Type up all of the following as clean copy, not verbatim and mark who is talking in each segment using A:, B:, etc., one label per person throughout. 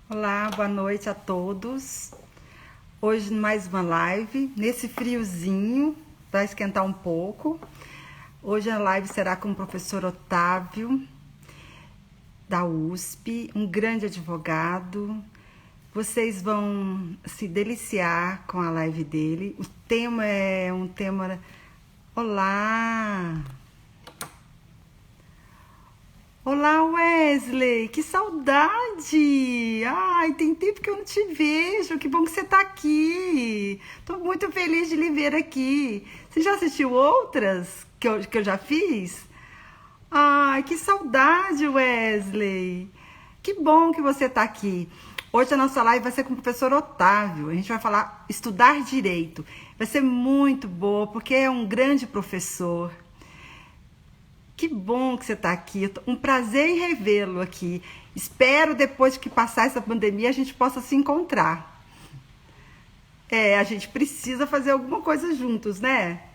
A: Olá, boa noite a todos. Hoje mais uma live, nesse friozinho, vai esquentar um pouco. Hoje a live será com o professor Otávio, da USP, um grande advogado. Vocês vão se deliciar com a live dele. O tema é um tema... Olá! Olá, Wesley! Que saudade! Ai, tem tempo que eu não te vejo. Que bom que você está aqui. Estou muito feliz de lhe ver aqui. Você já assistiu outras que eu já fiz? Ai, que saudade, Wesley! Que bom que você está aqui. Hoje a nossa live vai ser com o professor Otávio. A gente vai falar estudar direito. Vai ser muito boa, porque é um grande professor. Que bom que você está aqui. Um prazer em revê-lo aqui. Espero, depois que passar essa pandemia, a gente possa se encontrar. A gente precisa fazer alguma coisa juntos, né?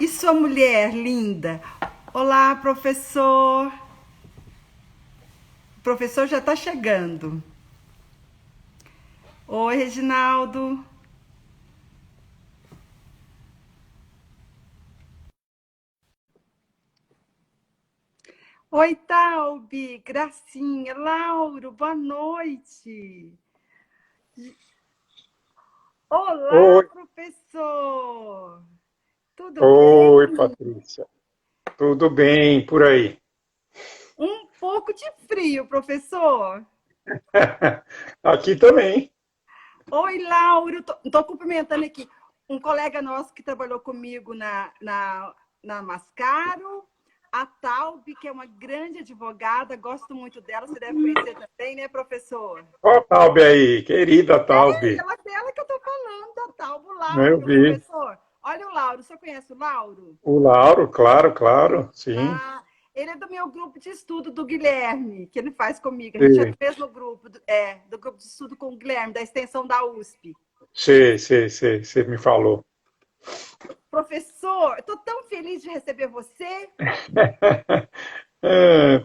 A: E sua mulher linda? Olá, professor. O professor já está chegando. Oi, Reginaldo. Oi, Taubi, Gracinha, Lauro, boa noite. Olá,
B: Oi,
A: professor. Tudo
B: oi,
A: bem?
B: Patrícia. Tudo bem por aí?
A: Um pouco de frio, professor.
B: Aqui também.
A: Oi, Lauro. Tô cumprimentando aqui um colega nosso que trabalhou comigo na Mascaro, a Taube, que é uma grande advogada, gosto muito dela, você deve conhecer também, né, professor?
B: Ó, a Taube aí, querida Taube.
A: Ela é dela que eu tô falando, da Taube, o
B: Eu
A: Lauro,
B: vi.
A: professor. Olha o Lauro, você conhece o Lauro?
B: O Lauro, claro, claro, sim.
A: Ah, ele é do meu grupo de estudo do Guilherme, que ele faz comigo. A gente é do
B: Sei,
A: mesmo grupo, do grupo de estudo com o Guilherme, da extensão da USP.
B: sei, você me falou.
A: Professor, estou tão feliz de receber você.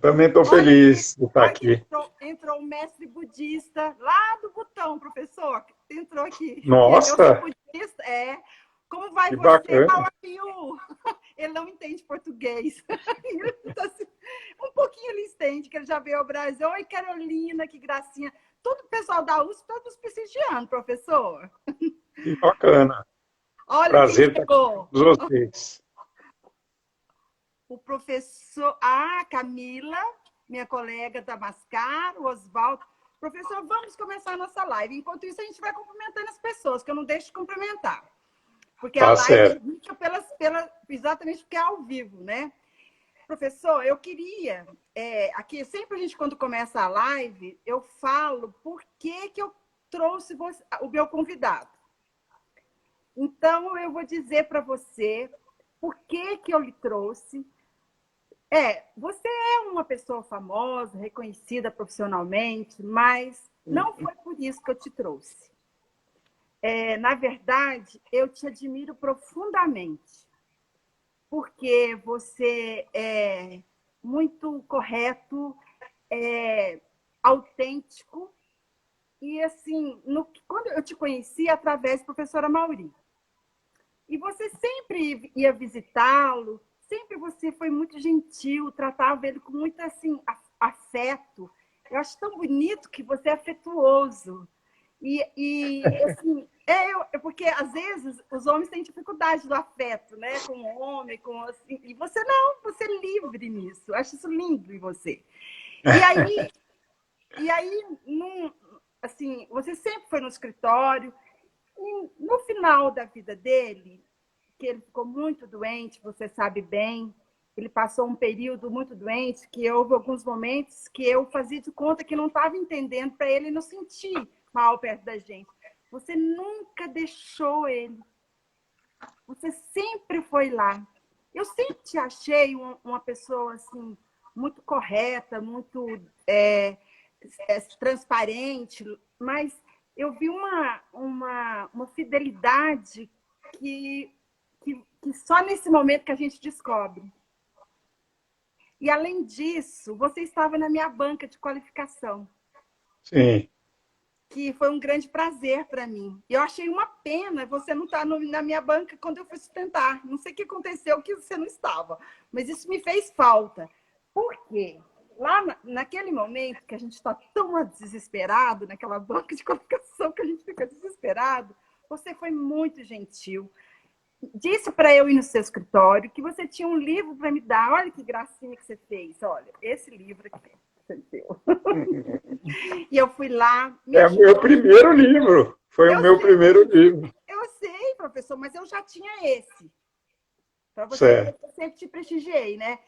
B: Também estou feliz de estar
A: Olha que
B: aqui.
A: entrou um mestre budista lá do Butão, professor. Entrou aqui, que eu sou
B: Nossa,
A: budista. Como vai
B: que
A: você? How
B: bacana.
A: are you? Ele não entende português. Um pouquinho ele entende, que ele já veio ao Brasil. Oi, Carolina, que gracinha. Todo o pessoal da USP, todos prestigiando, professor.
B: Que bacana.
A: Olha quem
B: Prazer estar aqui com
A: chegou.
B: todos vocês.
A: O professor, Camila, minha colega da Mascar, o Oswaldo. Professor, vamos começar a nossa live. Enquanto isso, a gente vai cumprimentando as pessoas, que eu não deixo de cumprimentar. Porque a
B: Tá
A: live é
B: certo.
A: rica exatamente porque é ao vivo, né? Professor, eu queria, aqui, sempre a gente, quando começa a live, eu falo por que eu trouxe o meu convidado. Então, eu vou dizer para você por que eu lhe trouxe. Você é uma pessoa famosa, reconhecida profissionalmente, mas não foi por isso que eu te trouxe. Na verdade, eu te admiro profundamente, porque você é muito correto, autêntico, e assim, quando eu te conheci através da professora Mauri, e você sempre ia visitá-lo, sempre você foi muito gentil, tratava ele com muito assim, afeto. Eu acho tão bonito que você é afetuoso. Assim, porque às vezes os homens têm dificuldade do afeto, né? Com o homem, assim, e você não, você é livre nisso. Eu acho isso lindo em você. E aí, assim, você sempre foi no escritório. E no final da vida dele, que ele ficou muito doente, você sabe bem. Ele passou um período muito doente, que houve alguns momentos que eu fazia de conta que não estava entendendo, para ele não sentir mal perto da gente. Você nunca deixou ele. Você sempre foi lá. Eu sempre te achei uma pessoa assim muito correta, muito transparente, mas eu vi uma fidelidade que só nesse momento que a gente descobre. E, além disso, você estava na minha banca de qualificação,
B: Sim.
A: que foi um grande prazer para mim. E eu achei uma pena você não estar na minha banca quando eu fui sustentar. Não sei o que aconteceu que você não estava, mas isso me fez falta. Por quê? Lá naquele momento que a gente está tão desesperado, naquela banca de qualificação que a gente fica desesperado, você foi muito gentil. Disse para eu ir no seu escritório que você tinha um livro para me dar. Olha que gracinha que você fez. Olha, esse livro aqui. Você deu. E eu fui lá, me
B: É o meu
A: ajudou.
B: primeiro livro. Foi o
A: Eu
B: meu
A: sei,
B: primeiro livro.
A: eu sei, professor, mas eu já tinha esse. Para você ver
B: Certo.
A: que eu sempre te prestigiei, né?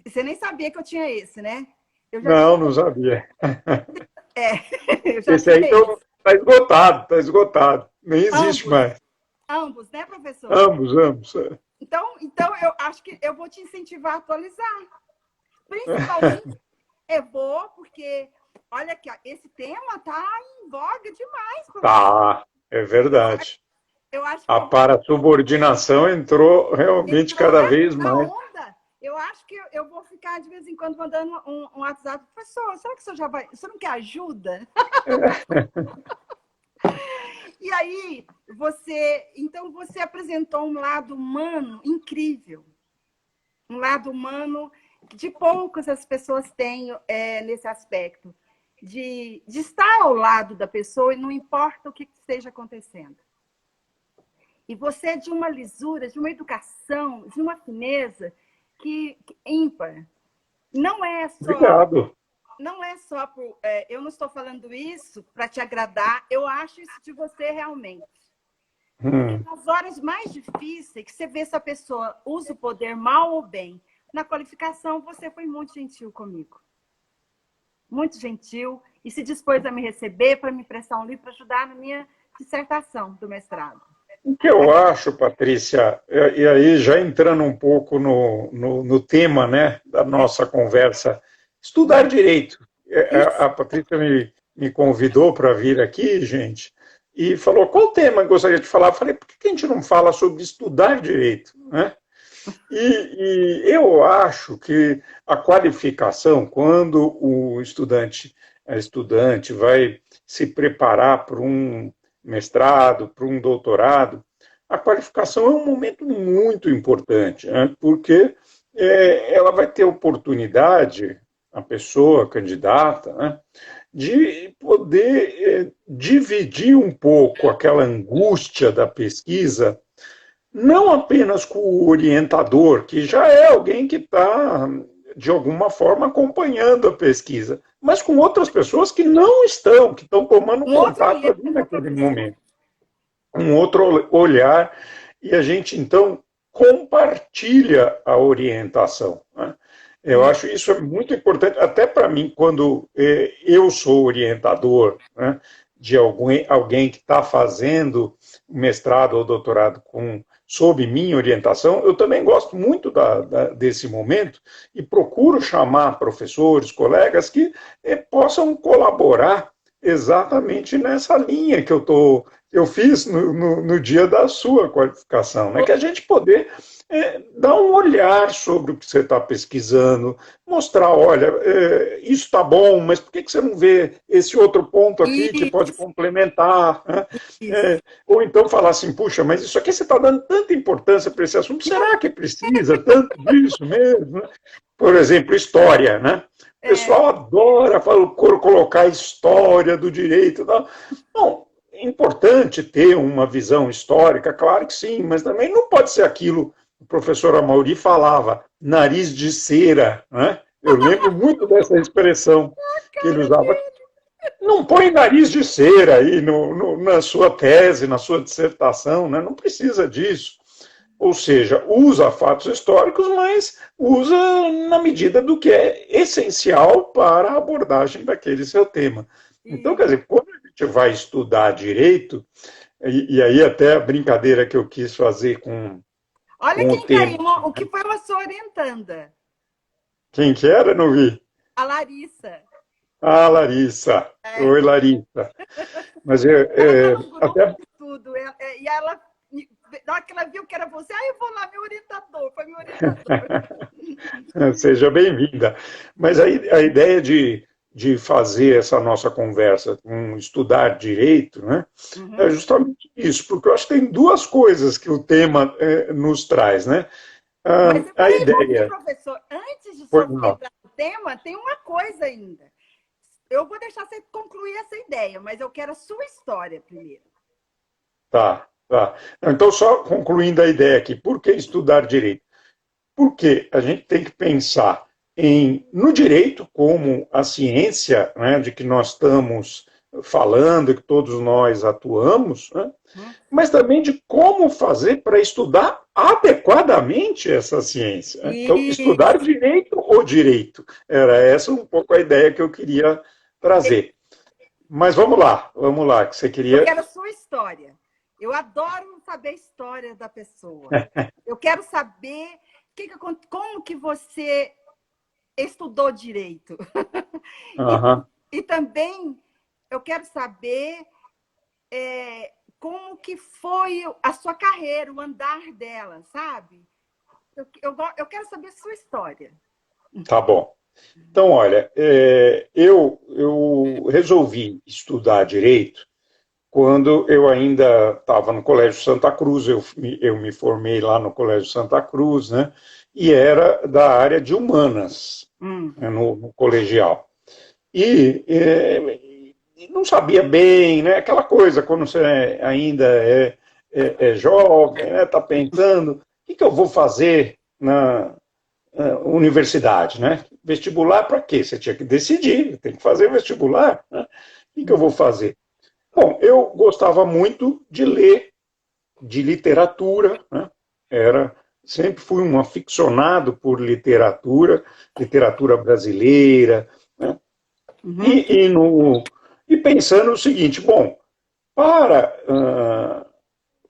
A: Você nem sabia que eu tinha esse, né? Eu já
B: Não,
A: tinha,
B: não sabia.
A: eu já
B: Esse
A: tinha
B: aí
A: esse.
B: está esgotado, está esgotado. Nem existe
A: Ambos,
B: mais.
A: ambos, né, professor?
B: Ambos, ambos.
A: Então eu acho que eu vou te incentivar a atualizar. Principalmente, eu vou, porque, olha aqui, ó, esse tema tá em voga demais, professor.
B: Tá, é
A: Eu,
B: verdade.
A: eu acho que
B: A
A: eu vou
B: parassubordinação entrou realmente
A: entrou
B: cada vez
A: na
B: mais.
A: onda. Eu acho que eu vou ficar de vez em quando mandando um WhatsApp. Professor, será que o senhor já vai? O senhor não quer ajuda? E aí, então você apresentou um lado humano incrível. Um lado humano que de poucas as pessoas têm nesse aspecto. De estar ao lado da pessoa e não importa o que esteja acontecendo. E você é de uma lisura, de uma educação, de uma fineza que ímpar. Não é só,
B: Obrigado.
A: não é só por, eu não estou falando isso para te agradar, eu acho isso de você realmente. Porque
B: Hum.
A: nas horas mais difíceis, que você vê se a pessoa usa o poder mal ou bem, na qualificação você foi muito gentil comigo. Muito gentil e se dispôs a me receber para me prestar um livro para ajudar na minha dissertação do mestrado.
B: O que eu acho, Patrícia, e aí já entrando um pouco no tema, né, da nossa conversa, estudar direito. A
A: Isso.
B: Patrícia me convidou para vir aqui, gente, e falou, qual tema gostaria de falar? Eu falei, por que a gente não fala sobre estudar direito, né? E eu acho que a qualificação, quando a estudante vai se preparar para um mestrado, para um doutorado, a qualificação é um momento muito importante, né? Porque ela vai ter oportunidade, a pessoa a candidata, né, de poder dividir um pouco aquela angústia da pesquisa não apenas com o orientador, que já é alguém que está, de alguma forma, acompanhando a pesquisa, mas com outras pessoas que não estão, que estão tomando
A: Um outro
B: contato
A: olhar,
B: ali
A: né,
B: naquele
A: professor?
B: momento. Um outro olhar, e a gente, então, compartilha a orientação, né? Eu
A: Isso.
B: acho isso é muito importante, até para mim, quando eu sou orientador, né, de alguém que está fazendo mestrado ou doutorado sob minha orientação, eu também gosto muito desse momento e procuro chamar professores, colegas que possam colaborar exatamente nessa linha que eu fiz no dia da sua qualificação, né? Que a gente poder dar um olhar sobre o que você está pesquisando, mostrar, olha, isso está bom, mas por que você não vê esse outro ponto aqui que pode
A: Isso.
B: complementar? Né?
A: Isso.
B: Ou então falar assim, puxa, mas isso aqui você está dando tanta importância para esse assunto, será que precisa tanto disso mesmo? Né? Por exemplo, história, né? O pessoal adora colocar a história do direito. Não, não, é importante ter uma visão histórica, claro que sim, mas também não pode ser aquilo que o professor Amauri falava, nariz de cera. Né? Eu lembro muito dessa expressão que ele usava. Não põe nariz de cera aí na sua tese, na sua dissertação, né? Não precisa disso. Ou seja, usa fatos históricos, mas usa na medida do que é essencial para a abordagem daquele seu tema. Então, quer
A: Isso.
B: dizer, quando a gente vai estudar direito, e aí até a brincadeira que eu quis fazer
A: Olha
B: com o
A: quem está aí,
B: tema.
A: o que foi a sua orientanda,
B: Quem que era? Não vi.
A: a Larissa.
B: Ah, Larissa. Oi, Larissa. Mas
A: Ela está no grupo
B: até
A: de estudo e ela na hora que ela viu que era você, aí eu vou lá, meu orientador, foi meu orientador.
B: Seja bem-vinda. Mas a ideia de fazer essa nossa conversa com estudar direito, né, é
A: Uhum.
B: justamente isso, porque eu acho que tem duas coisas que o tema nos traz, né?
A: Mas
B: A
A: peraí, um pouquinho,
B: ideia.
A: professor. Antes de
B: Pois
A: só
B: não.
A: entrar no tema, tem uma coisa ainda. Eu vou deixar você concluir essa ideia, mas eu quero a sua história primeiro.
B: Tá, tá. Então, só concluindo a ideia aqui, por que estudar direito? Porque a gente tem que pensar no direito como a ciência, né, de que nós estamos falando, que todos nós atuamos, né,
A: Hum?
B: mas também de como fazer para estudar adequadamente essa ciência, né? Então, estudar
A: Isso.
B: direito ou direito. Era essa um pouco a ideia que eu queria trazer. Mas vamos lá, que você
A: Eu
B: queria.
A: quero a sua história. Eu adoro saber a história da pessoa. Eu quero saber como que você estudou direito. E,
B: Aham.
A: e também eu quero saber como que foi a sua carreira, o andar dela, sabe? Eu quero saber a sua história.
B: Tá bom. Então, olha, eu resolvi estudar direito quando eu ainda estava no Colégio Santa Cruz, eu me formei lá no Colégio Santa Cruz, né? E era da área de humanas,
A: Hum.
B: né, no colegial. E não sabia bem, né? Aquela coisa, quando você ainda é jovem, né? Está pensando, o que eu vou fazer na universidade, né? Vestibular para quê? Você tinha que decidir, tem que fazer vestibular, né? O que eu vou fazer? Bom, eu gostava muito de ler, de literatura, né? Sempre fui um aficionado por literatura, literatura brasileira, né?
A: Uhum.
B: e, e, no, e pensando o seguinte, bom, para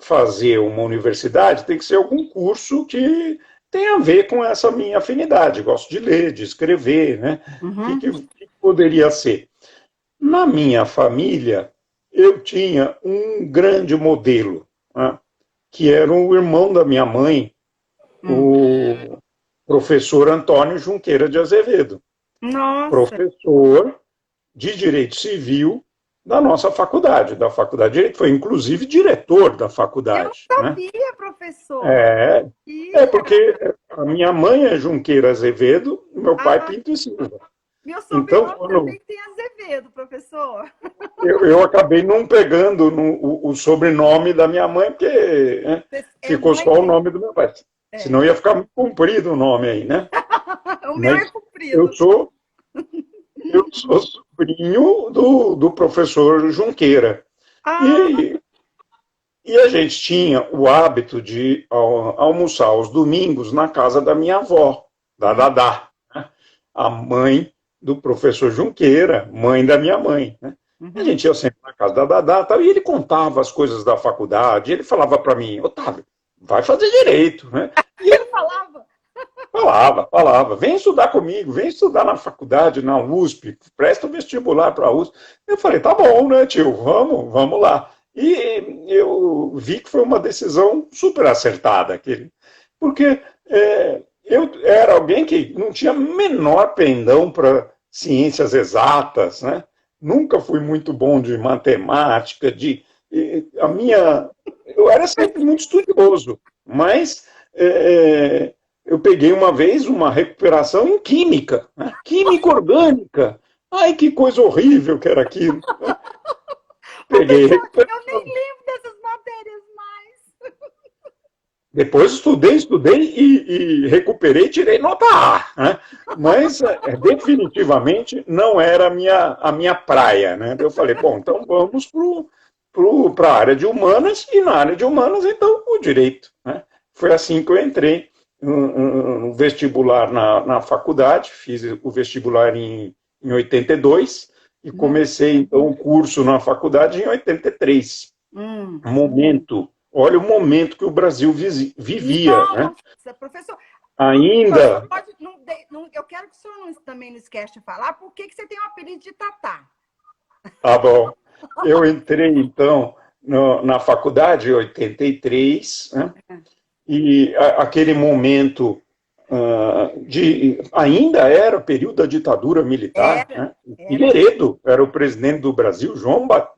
B: fazer uma universidade tem que ser algum curso que tem a ver com essa minha afinidade. Gosto de ler, de escrever, né?
A: Uhum.
B: Que poderia ser? Na minha família, eu tinha um grande modelo, né? Que era o irmão da minha mãe,
A: Hum.
B: o professor Antônio Junqueira de Azevedo,
A: Nossa,
B: professor de Direito Civil da nossa faculdade, da Faculdade de Direito, foi inclusive diretor da
A: eu não
B: faculdade, né?
A: sabia, professor.
B: É,
A: Sabia.
B: porque a minha mãe é Junqueira Azevedo, meu pai
A: Ah,
B: Pinto e Silva.
A: meu
B: Então,
A: sobrenome
B: quando
A: também tem Azevedo, professor.
B: eu acabei não pegando o sobrenome da minha mãe, porque né,
A: É
B: ficou
A: mãe.
B: só o nome do meu pai.
A: É.
B: Senão ia ficar muito comprido o nome aí, né?
A: O meu é
B: Mas eu
A: comprido.
B: sou, eu sou sobrinho do professor Junqueira.
A: Ah,
B: E, e a gente tinha o hábito de almoçar aos domingos na casa da minha avó, da
A: hum,
B: Dadá, né? A mãe do professor Junqueira, mãe da minha mãe. Né? A
A: uhum.
B: gente ia sempre na casa da Dadá tal, e ele contava as coisas da faculdade, ele falava para mim, Otávio, vai fazer direito. Né? E
A: Ele
B: ele
A: falava.
B: falava, vem estudar comigo, vem estudar na faculdade, na USP, presta o vestibular para a USP. Eu falei, tá bom, né, tio, vamos lá. E eu vi que foi uma decisão super acertada, porque eu era alguém que não tinha menor pendão para ciências exatas, né? Nunca fui muito bom de matemática, a minha, eu era sempre muito estudioso, mas eu peguei uma vez uma recuperação em química, né? Química orgânica. Ai, que coisa horrível que era aquilo. Peguei
A: Professor, eu nem
B: recuperação.
A: lembro dessas matérias mais.
B: Depois estudei e recuperei, tirei nota A, né? Mas definitivamente não era a minha praia, né? Eu falei, bom, então vamos para a área de humanas, e na área de humanas, então, o direito. Né? Foi assim que eu entrei no vestibular na faculdade, fiz o vestibular em 82 e
A: Uhum.
B: comecei, então, o curso na faculdade em 83.
A: Hum.
B: Momento, olha o momento que o Brasil vivia, né?
A: Nossa, professor,
B: Ainda,
A: o senhor pode. Eu quero que o senhor também não esquece de falar por que você tem o apelido de Tatá.
B: tá bom, eu entrei então na faculdade, em 83, né? E aquele momento ainda era o período da ditadura militar, né? Figueiredo era o presidente do Brasil,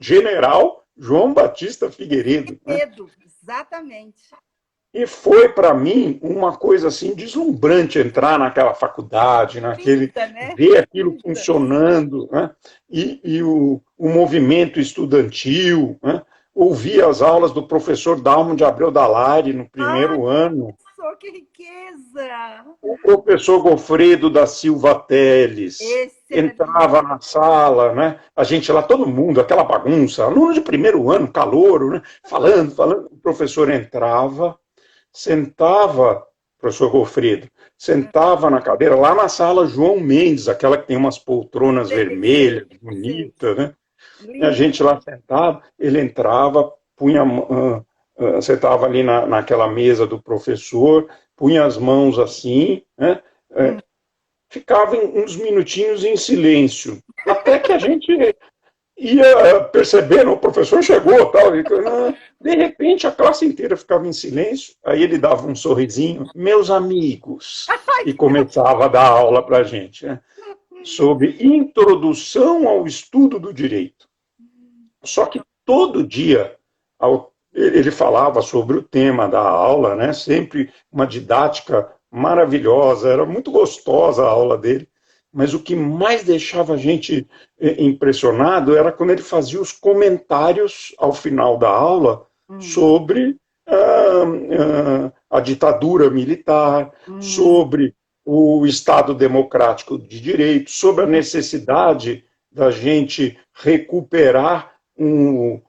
B: general João Batista Figueiredo.
A: Figueiredo, né? Exatamente.
B: E foi, para mim, uma coisa assim deslumbrante entrar naquela faculdade, ver aquilo funcionando, né? E o movimento estudantil, né? Ouvir as aulas do professor Dalmo de Abreu Dalari no primeiro ano.
A: Professor, que riqueza!
B: O professor Gofredo da Silva Teles entrava na sala, né? A gente lá, todo mundo, aquela bagunça, aluno de primeiro ano, calouro, né? Falando, o professor entrava, sentava, professor Gofredo, sentava na cadeira, lá na sala João Mendes, aquela que tem umas poltronas vermelhas, bonitas, né? E a gente lá sentado, ele entrava, sentava ali naquela mesa do professor, punha as mãos assim, né? Ficava uns minutinhos em silêncio, até que a gente ia percebendo, o professor chegou, tal, e, de repente a classe inteira ficava em silêncio, aí ele dava um sorrisinho, meus amigos, e começava a dar aula para a gente, né? Sobre introdução ao estudo do direito. Só que todo dia ele falava sobre o tema da aula, né? Sempre uma didática maravilhosa, era muito gostosa a aula dele, mas o que mais deixava a gente impressionado era quando ele fazia os comentários ao final da aula sobre a ditadura militar, sobre o Estado democrático de direito, sobre a necessidade da gente recuperar o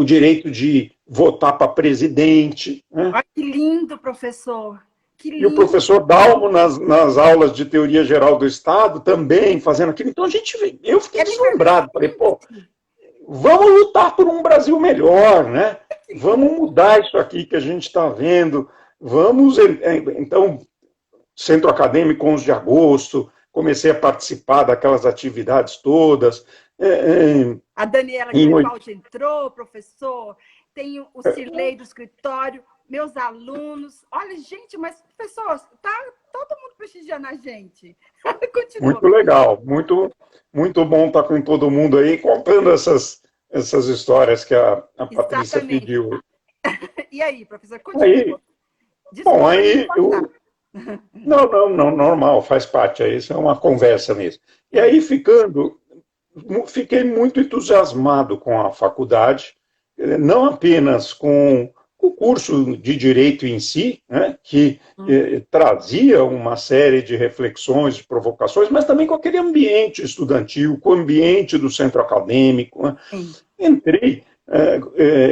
B: direito de votar para presidente. Né?
A: Olha que lindo, professor! Que lindo.
B: E o professor Dalmo, nas aulas de teoria geral do Estado, também fazendo aquilo. Então, eu fiquei deslumbrado. Falei, pô, vamos lutar por um Brasil melhor, né? Vamos mudar isso aqui que a gente está vendo. Vamos, então, Centro Acadêmico 11 de Agosto, comecei a participar daquelas atividades todas.
A: A Daniela Grifaldi entrou, professor, tem o Cirlei do escritório, meus alunos. Olha, gente, mas, professor, tá todo mundo prestigiando a gente. Continua.
B: Muito legal, muito bom estar com todo mundo aí, contando essas histórias que a Patrícia pediu.
A: E aí, professor, continua.
B: Bom, aí Não, normal, faz parte, isso é uma conversa mesmo. E aí, fiquei muito entusiasmado com a faculdade, não apenas com o curso de Direito em si, né, que trazia uma série de reflexões, de provocações, mas também com aquele ambiente estudantil, com o ambiente do centro acadêmico. Né. Entrei,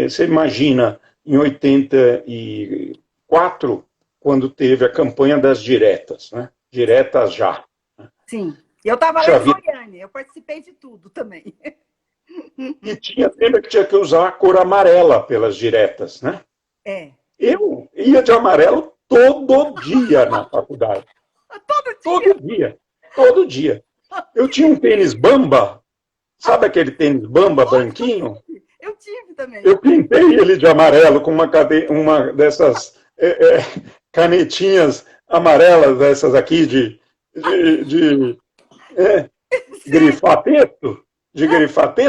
B: você imagina, em 84, quando teve a campanha das diretas, né, diretas já.
A: Sim. Eu estava lá em Goiânia, eu participei de tudo também.
B: E lembra que tinha que usar a cor amarela pelas diretas, né? Eu ia de amarelo todo dia na faculdade. Todo dia. Eu tinha um tênis Bamba, sabe aquele tênis Bamba branquinho?
A: Eu tive também.
B: Eu pintei ele de amarelo com uma dessas canetinhas amarelas, dessas aqui de grifar texto,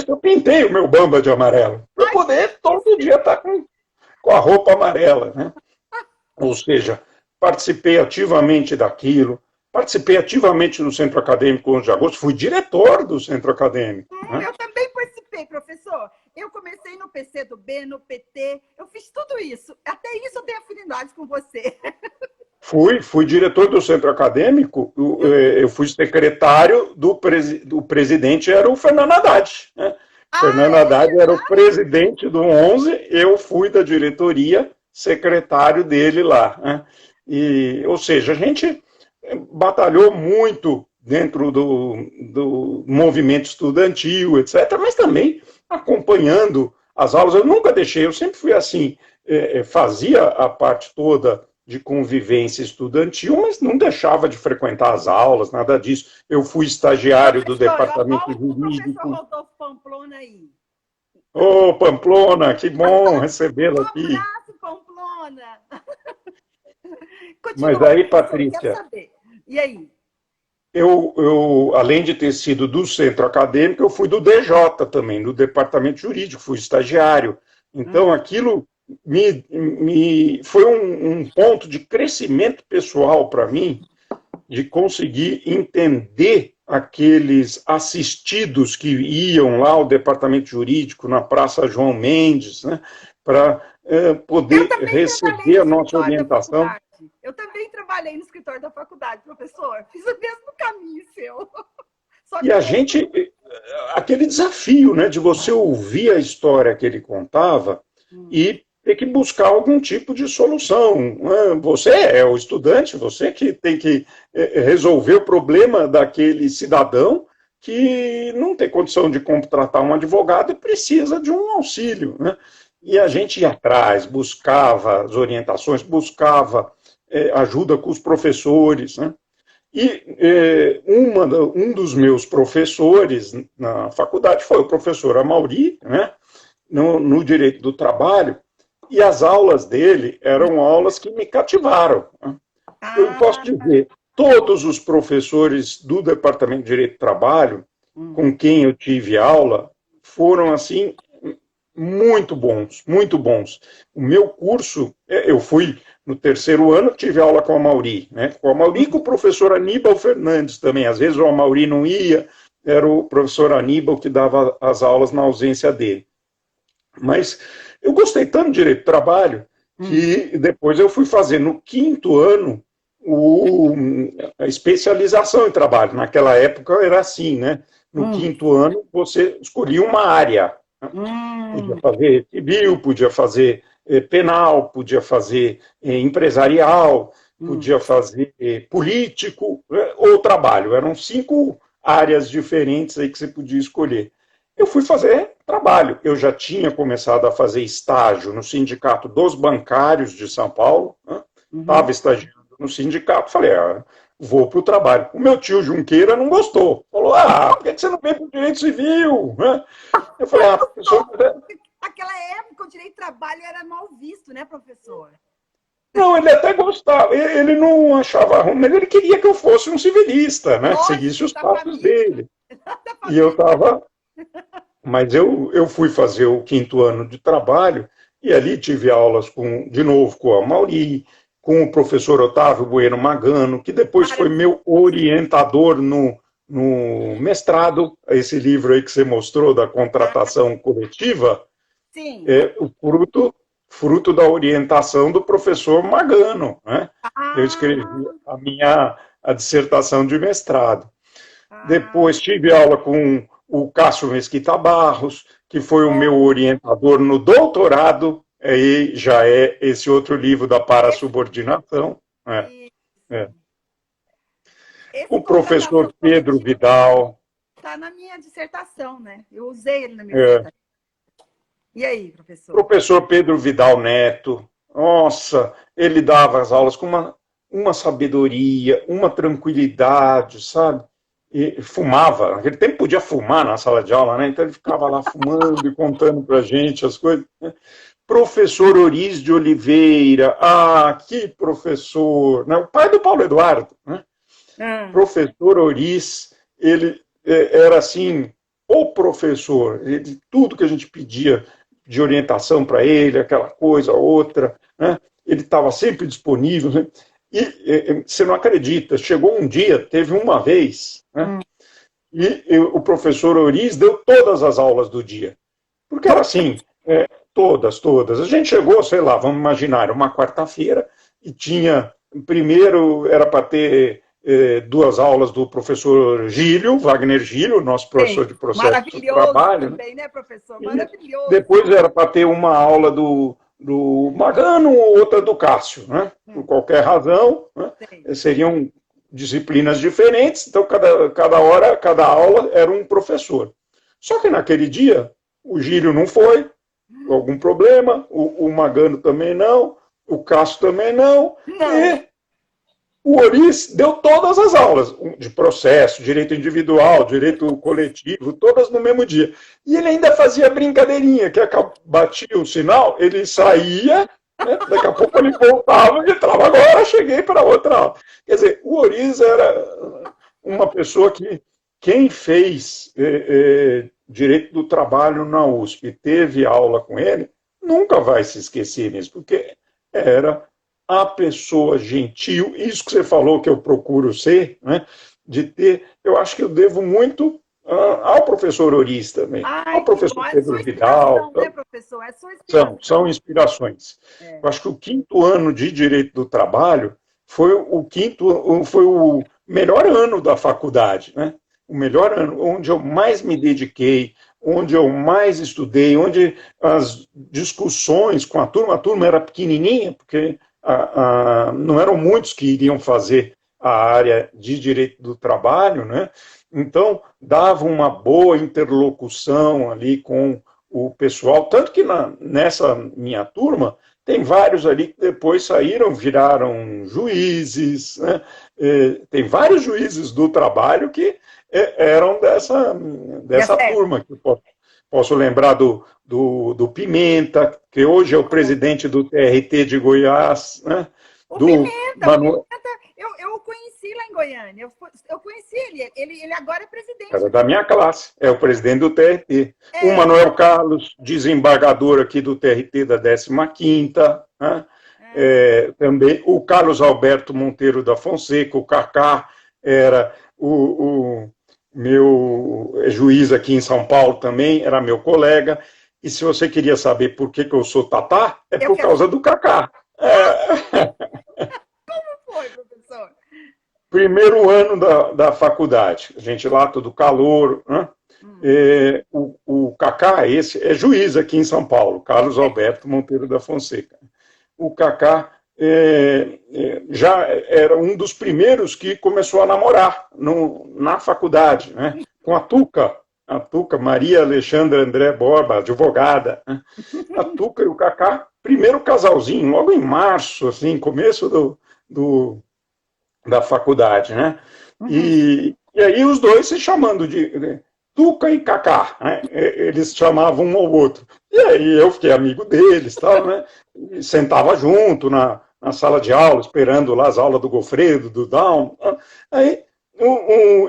B: eu pintei o meu Bamba de amarelo, para poder todo dia estar com a roupa amarela. Né? Ou seja, participei ativamente daquilo, participei ativamente do Centro Acadêmico 11 de Agosto, fui diretor do Centro Acadêmico. Né?
A: Eu também participei, professor. Eu comecei no PCdoB, no PT, eu fiz tudo isso. Até isso eu tenho afinidade com você.
B: Fui diretor do Centro Acadêmico, eu fui secretário do presidente, era o Fernando Haddad. Né? Fernando Haddad era o presidente do 11, eu fui da diretoria, secretário dele lá. Né? Ou seja, a gente batalhou muito dentro do movimento estudantil, etc., mas também acompanhando as aulas. Eu nunca deixei, eu sempre fui assim, fazia a parte toda de convivência estudantil, mas não deixava de frequentar as aulas, nada disso. Eu fui estagiário do departamento jurídico.
A: O professor Rodolfo Pamplona aí.
B: Ô, Pamplona, que bom
A: Um
B: recebê-la aqui.
A: abraço, Pamplona!
B: Mas
A: Continua,
B: aí,
A: professor, quero
B: Patrícia,
A: saber. E aí?
B: além de ter sido do centro acadêmico, eu fui do DJ também, do departamento jurídico, fui estagiário. Então,
A: Hum,
B: aquilo foi um ponto de crescimento pessoal para mim, de conseguir entender aqueles assistidos que iam lá ao departamento jurídico, na Praça João Mendes, né, para
A: Eu
B: poder
A: também trabalhei
B: receber
A: no
B: a nossa
A: escritório da
B: orientação.
A: faculdade. Eu também trabalhei no escritório da faculdade, professor. Fiz o mesmo caminho seu. Só
B: E
A: que
B: a
A: com outro.
B: gente, aquele desafio, né, de você ouvir a história que ele contava
A: Hum,
B: e ter que buscar algum tipo de solução. Né? Você é o estudante, você que tem que resolver o problema daquele cidadão que não tem condição de contratar um advogado e precisa de um auxílio. Né? E a gente ia atrás, buscava as orientações, buscava ajuda com os professores, né? E um dos meus professores na faculdade foi o professor Amauri, né, no Direito do Trabalho, e as aulas dele eram aulas que me cativaram. Né? Eu posso
A: ah,
B: dizer, todos os professores do Departamento de Direito do Trabalho
A: hum.
B: com quem eu tive aula foram, assim, muito bons, muito bons. O meu curso, eu fui no terceiro ano, tive aula com a Mauri, né? Com a Mauri e com o professor Aníbal Fernandes também. Às vezes o Mauri não ia, era o professor Aníbal que dava as aulas na ausência dele. Mas eu gostei tanto de direito do trabalho
A: Hum.
B: que depois eu fui fazer no quinto ano o, a especialização em trabalho. Naquela época era assim, né? No
A: Hum.
B: quinto ano você escolhia uma área. Podia
A: Hum.
B: fazer civil, podia fazer penal, podia fazer empresarial,
A: Hum.
B: podia fazer político ou trabalho. Eram 5 áreas diferentes aí que você podia escolher. Eu fui fazer trabalho. Eu já tinha começado a fazer estágio no Sindicato dos Bancários de São Paulo, né? Estava
A: Uhum.
B: estagiando no sindicato, falei, vou para o trabalho. O meu tio Junqueira não gostou. Falou, por que você não vem para o direito civil? Né? Eu falei, professor,
A: Aquela época, o direito de trabalho era mal visto, né, professor?
B: não, ele até gostava, ele não achava ruim, mas ele queria que eu fosse um civilista, né? Que seguisse
A: Lógico,
B: os
A: da
B: passos
A: família.
B: dele.
A: Da
B: E eu
A: família.
B: estava. Mas eu fui fazer o quinto ano de trabalho e ali tive aulas de novo com a Mauri, com o professor Otávio Bueno Magano, que depois foi meu
A: Maravilhoso.
B: orientador no mestrado. Esse livro aí que você mostrou da contratação coletiva
A: Sim.
B: é o fruto da orientação do professor Magano. Né? Eu escrevi
A: Ah,
B: a dissertação de mestrado.
A: ah,
B: Depois tive aula com o Cássio Mesquita Barros, que foi o meu orientador no doutorado, aí já é esse outro livro da parassubordinação. Né? É.
A: isso. Esse
B: O professor
A: contratação
B: Pedro
A: coletiva
B: Vidal,
A: está na minha dissertação, né? Eu usei ele na minha
B: é,
A: dissertação. E aí, professor?
B: professor Pedro Vidal Neto, nossa, ele dava as aulas com uma sabedoria, uma tranquilidade, sabe? E fumava, naquele tempo podia fumar na sala de aula, né? Então ele ficava lá fumando e contando para a gente as coisas. Né? Professor Oriz de Oliveira, que professor, né? O pai do Paulo Eduardo, né?
A: Ah,
B: Professor Oriz, ele era assim, o professor, ele, tudo que a gente pedia de orientação para ele, aquela coisa, outra, né? Ele estava sempre disponível. Né? E você não acredita, chegou um dia, teve uma vez, né?
A: hum.
B: E o professor Oriz deu todas as aulas do dia. Porque era assim, todas. A gente chegou, sei lá, vamos imaginar, uma quarta-feira e tinha, primeiro era para ter 2 aulas do professor Gílio, Wagner Gílio, nosso professor
A: Tem.
B: de processo do
A: Maravilhoso
B: trabalho, né?
A: também, né, professor?
B: E
A: Maravilhoso.
B: depois era para ter uma aula do Magano ou outra do Cássio, né? Por
A: Hum,
B: qualquer razão, né?
A: tem.
B: Seriam disciplinas diferentes, então cada hora, cada aula era um professor. Só que naquele dia, o Gílio não foi, algum problema, o Magano também não, o Cássio também não,
A: Não.
B: e O Oris deu todas as aulas, de processo, direito individual, direito coletivo, todas no mesmo dia. E ele ainda fazia brincadeirinha, que batia o sinal, ele saía, né, daqui a pouco ele voltava e entrava, agora cheguei para outra aula. Quer dizer, o Oris era uma pessoa que, quem fez direito do trabalho na USP, teve aula com ele, nunca vai se esquecer disso, porque era a pessoa gentil, isso que você falou que eu procuro ser, né, de ter, eu acho que eu devo muito ao professor Oris também, ao
A: Ai, que bom.
B: professor
A: É
B: Pedro
A: sua
B: Vidal,
A: inspiração, né, professor? É sua
B: são
A: inspiração.
B: inspirações.
A: É.
B: Eu acho que o quinto ano de Direito do Trabalho foi o melhor ano da faculdade, né? O melhor ano, onde eu mais me dediquei, onde eu mais estudei, onde as discussões com a turma era pequenininha, porque não eram muitos que iriam fazer a área de Direito do Trabalho, né? Então, dava uma boa interlocução ali com o pessoal, tanto que nessa minha turma tem vários ali que depois saíram, viraram juízes, né? Tem vários juízes do trabalho que eram dessa turma, que posso lembrar do Pimenta, que hoje é o presidente do TRT de Goiás, né?
A: O
B: Do
A: Pimenta,
B: Manuel,
A: eu o conheci lá em Goiânia. Eu conheci ele agora é presidente.
B: era da minha classe, é o presidente do TRT. O
A: É,
B: Manuel Carlos, desembargador aqui do TRT da 15ª, né? Também o Carlos Alberto Monteiro da Fonseca, o Cacá, era o meu juiz aqui em São Paulo também, era meu colega. E se você queria saber por que eu sou tatá, é
A: eu
B: por
A: quero
B: causa do Cacá.
A: foi, professor.
B: Primeiro ano da faculdade, a gente lá, todo calor, né? O Cacá, esse, é juiz aqui em São Paulo, Carlos Alberto Monteiro da Fonseca. O Cacá já era um dos primeiros que começou a namorar na faculdade, né? Com a Tuca Maria Alexandra André Borba, advogada. Né? A Tuca e o Cacá, primeiro casalzinho, logo em março, assim, começo da faculdade, né?
A: Uhum.
B: E aí os dois se chamando de Tuca e Cacá, né? Eles chamavam um ao outro. E aí eu fiquei amigo deles, tal, né? E sentava junto na sala de aula, esperando lá as aulas do Gofredo, do Down. Aí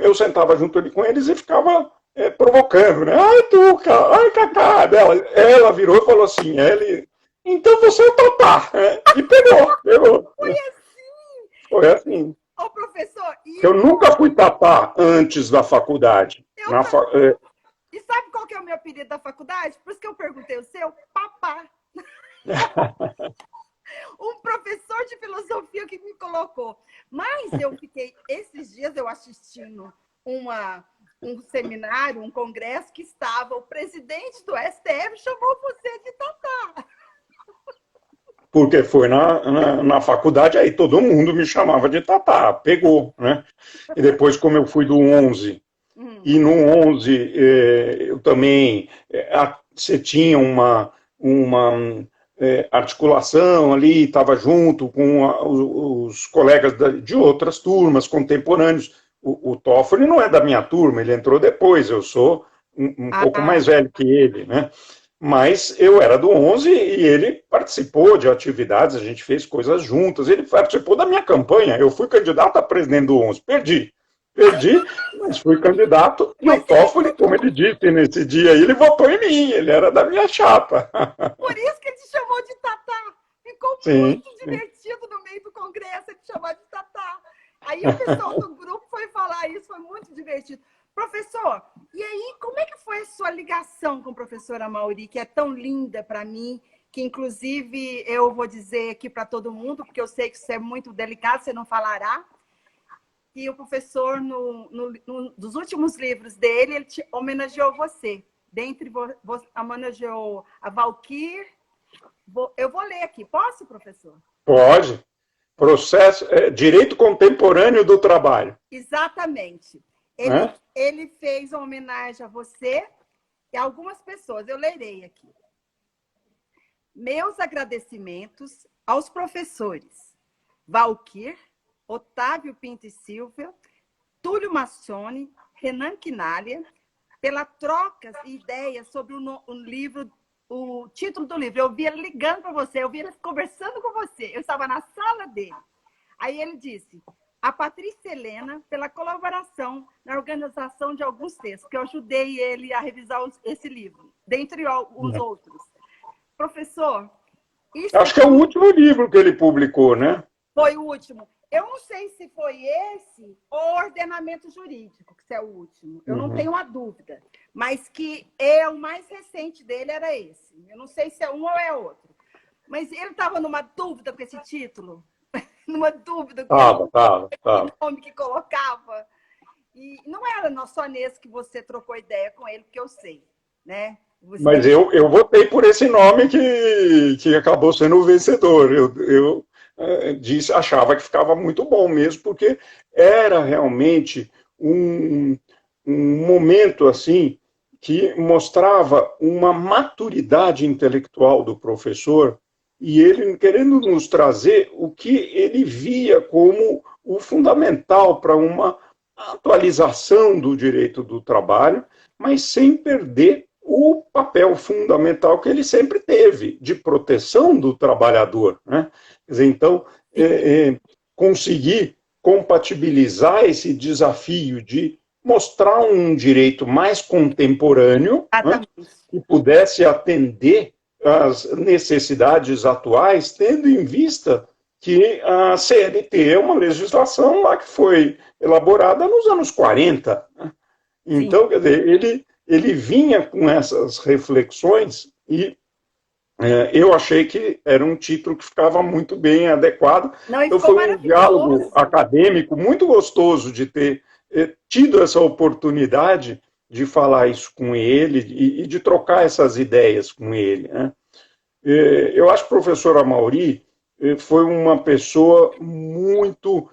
B: eu sentava junto ali com eles e ficava provocando, né? Ai, Tuca, ai, Cacá. Ela virou e falou assim, então você é o Totá, né? E pegou.
A: Foi assim.
B: Foi assim.
A: Ô, professor, e
B: Eu nunca fui tatá antes da faculdade.
A: eu também. E sabe qual que é o meu apelido da faculdade? Por isso que eu perguntei o seu, papá. Um professor de filosofia que me colocou. Mas eu fiquei, esses dias eu assistindo um seminário, um congresso que estava, o presidente do STF chamou você de tatá.
B: Porque foi na faculdade, aí todo mundo me chamava de tatá, pegou, né? E depois, como eu fui do 11, e no 11 eu também, você tinha uma articulação ali, estava junto com os colegas de outras turmas, contemporâneos. O Toffoli não é da minha turma, ele entrou depois, eu sou um pouco mais velho que ele, né? Mas eu era do 11 e ele participou de atividades, a gente fez coisas juntas, ele participou da minha campanha, eu fui candidato a presidente do 11, perdi, mas fui candidato, e o
A: Mas ele
B: Toffoli, como ele disse nesse dia, ele votou em mim, ele era da minha chapa.
A: por isso que ele te chamou de tatá. Ficou
B: Sim,
A: muito divertido no meio do congresso ele te chamar de tatá. Aí o pessoal do grupo foi falar isso, foi muito divertido. Professor, e aí como é que foi a sua ligação com a professora Mauri, que é tão linda para mim, que inclusive eu vou dizer aqui para todo mundo, porque eu sei que isso é muito delicado, você não falará, que o professor, dos últimos livros dele, ele te homenageou você. Dentre homenageou a Valquir. Eu vou ler aqui. Posso, professor?
B: pode. Direito contemporâneo do trabalho.
A: Exatamente.
B: Né?
A: Ele fez uma homenagem a você e a algumas pessoas. Eu lerei aqui. Meus agradecimentos aos professores Valquir, Otávio Pinto e Silva, Túlio Massoni, Renan Quinalha, pela troca de ideias sobre o livro, o título do livro. Eu vi ele ligando para você, eu vi ele conversando com você. Eu estava na sala dele. Aí ele disse: a Patrícia Helena, pela colaboração na organização de alguns textos, que eu ajudei ele a revisar esse livro, dentre os outros. Professor, isso
B: acho que é o último livro que ele publicou, né?
A: foi o último. Eu não sei se foi esse ou ordenamento jurídico, que é o último. Eu não tenho uma dúvida. Mas que o mais recente dele era esse. Eu não sei se é um ou é outro. Mas ele estava numa dúvida com esse título? Numa dúvida com o nome que colocava? E não era só nesse que você trocou ideia com ele, porque eu sei, né?
B: Mas eu votei por esse nome que acabou sendo o vencedor. Eu achava que ficava muito bom mesmo, porque era realmente um momento assim que mostrava uma maturidade intelectual do professor e ele querendo nos trazer o que ele via como o fundamental para uma atualização do direito do trabalho, mas sem perder o papel fundamental que ele sempre teve, de proteção do trabalhador. Né? Quer dizer, então, conseguir compatibilizar esse desafio de mostrar um direito mais contemporâneo, né, que pudesse atender às necessidades atuais, tendo em vista que a CLT é uma legislação lá que foi elaborada nos anos 40. Né? Então, quer dizer, ele vinha com essas reflexões e eu achei que era um título que ficava muito bem adequado. Então, foi um diálogo acadêmico muito gostoso de ter tido essa oportunidade de falar isso com ele e de trocar essas ideias com ele. Né? Eu acho que o professor Amaury foi uma pessoa muito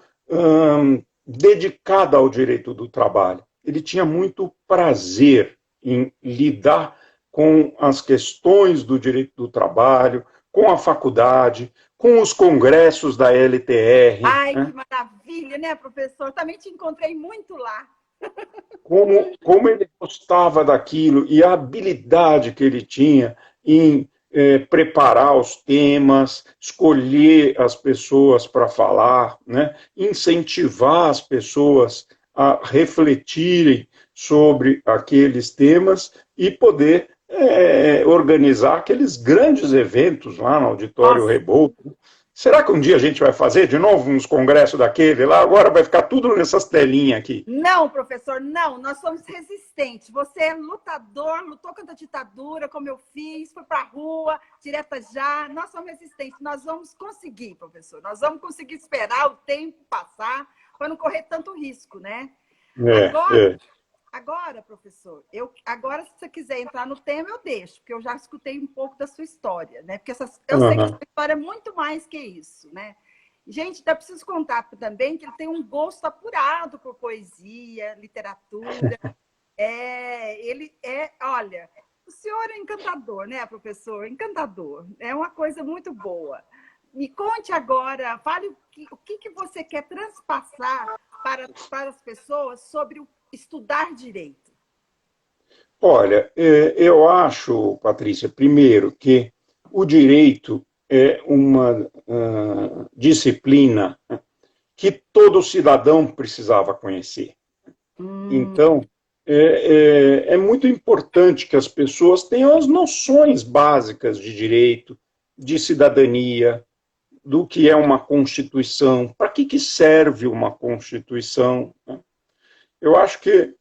B: dedicada ao direito do trabalho. Ele tinha muito prazer em lidar com as questões do direito do trabalho, com a faculdade, com os congressos da LTR.
A: Ai, né? Que maravilha, né, professor? Também te encontrei muito lá.
B: Como ele gostava daquilo e a habilidade que ele tinha em preparar os temas, escolher as pessoas para falar, né? Incentivar as pessoas a refletirem sobre aqueles temas e poder organizar aqueles grandes eventos lá no Auditório Rebouças. Será que um dia a gente vai fazer de novo uns congressos daquele lá? Agora vai ficar tudo nessas telinhas aqui.
A: Não, professor, não. Nós somos resistentes. Você é lutador, lutou contra a ditadura, como eu fiz, foi para a rua, direta já. Nós somos resistentes. Nós vamos conseguir, professor. Nós vamos conseguir esperar o tempo passar para não correr tanto risco, né? Agora, professor, agora, se você quiser entrar no tema, eu deixo, porque eu já escutei um pouco da sua história, né? Porque eu sei que a sua história é muito mais que isso, né? Gente, eu preciso contar também que ele tem um gosto apurado por poesia, literatura. Olha, o senhor é encantador, né, professor? Encantador. É uma coisa muito boa. Me conte agora, fale o que você quer transpassar para as pessoas sobre o estudar direito.
B: Olha, eu acho, Patrícia, primeiro, que o direito é uma disciplina que todo cidadão precisava conhecer. Então, é muito importante que as pessoas tenham as noções básicas de direito, de cidadania, do que é uma Constituição, para que serve uma Constituição. Né? Eu acho que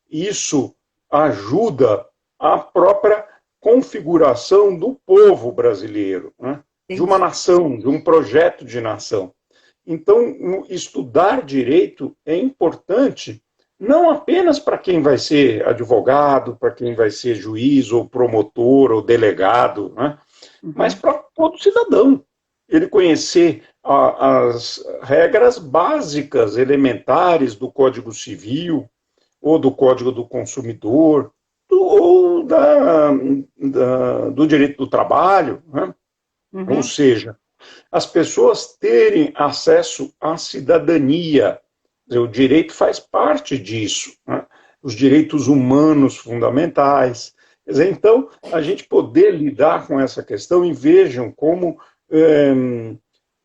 B: isso ajuda a própria configuração do povo brasileiro, né? De uma nação, de um projeto de nação. Então, estudar direito é importante não apenas para quem vai ser advogado, para quem vai ser juiz, ou promotor, ou delegado, né? Mas para todo cidadão. Ele conhecer as regras básicas, elementares do Código Civil, ou do Código do Consumidor, ou do direito do trabalho, né? Ou seja, as pessoas terem acesso à cidadania. O direito faz parte disso, né? Os direitos humanos fundamentais. Quer dizer, então, a gente poder lidar com essa questão e vejam como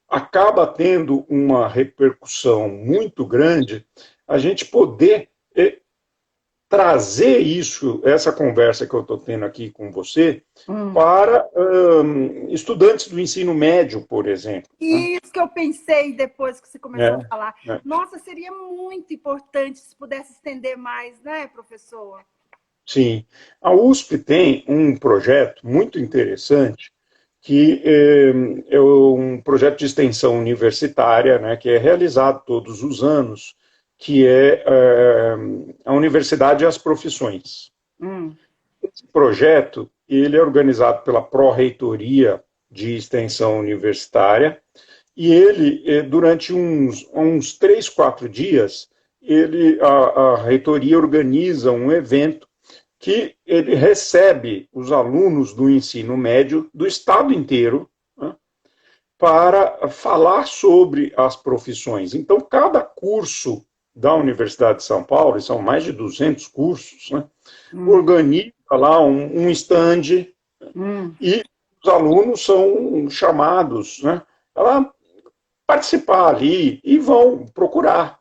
B: acaba tendo uma repercussão muito grande a gente poder trazer isso, essa conversa que eu estou tendo aqui com você, para estudantes do ensino médio, por exemplo.
A: Isso que eu pensei depois que você começou a falar. Nossa, seria muito importante se pudesse estender mais, né, professor?
B: Sim. A USP tem um projeto muito interessante, que é um projeto de extensão universitária, né, que é realizado todos os anos, que é a Universidade e as Profissões. Esse projeto ele é organizado pela Pró-Reitoria de Extensão Universitária, e ele, durante uns 3, 4 dias, a reitoria organiza um evento que ele recebe os alunos do ensino médio do estado inteiro, né, para falar sobre as profissões. Então, cada curso da Universidade de São Paulo, e são mais de 200 cursos, né, organiza lá um stand, e os alunos são chamados, né, a participar ali e vão procurar,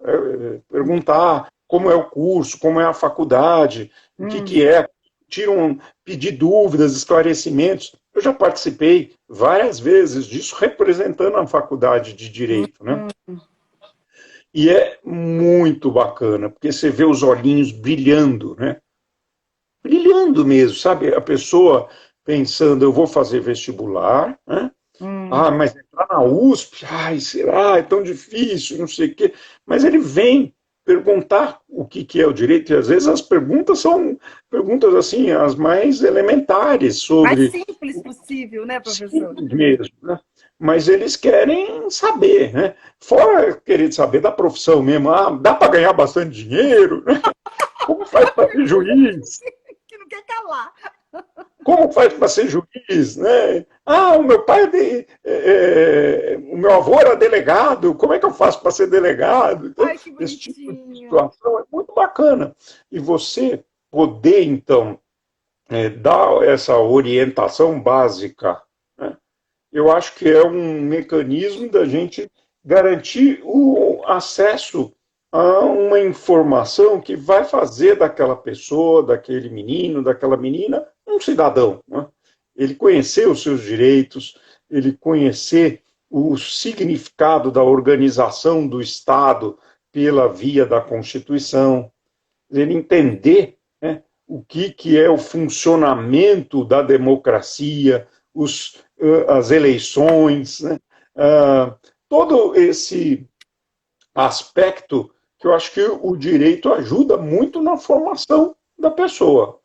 B: perguntar como é o curso, como é a faculdade, o que é, pedir dúvidas, esclarecimentos. Eu já participei várias vezes disso, representando a faculdade de Direito, né? E é muito bacana, porque você vê os olhinhos brilhando, né? Brilhando mesmo, sabe? A pessoa pensando, eu vou fazer vestibular, né? Ah, mas entrar na USP, ai, será? É tão difícil, não sei o quê. Mas ele vem perguntar o que é o direito, e às vezes as perguntas são perguntas assim, as mais elementares sobre...
A: Mais simples possível, né, professor?
B: Simples mesmo, né? Mas eles querem saber, né? Fora querer saber da profissão mesmo, dá para ganhar bastante dinheiro, né? Como faz para ser juiz?
A: Que não quer calar.
B: Como faz para ser juiz, né? O meu pai, o meu avô era delegado, como é que eu faço para ser delegado? Então,
A: Ai, que bonitinho.
B: esse tipo de situação é muito bacana. E você poder, então, dar essa orientação básica, né? Eu acho que é um mecanismo da gente garantir o acesso a uma informação que vai fazer daquela pessoa, daquele menino, daquela menina, um cidadão, né? Ele conhecer os seus direitos, ele conhecer o significado da organização do Estado pela via da Constituição, ele entender, né, o que é o funcionamento da democracia, as eleições, né, todo esse aspecto que eu acho que o direito ajuda muito na formação da pessoa.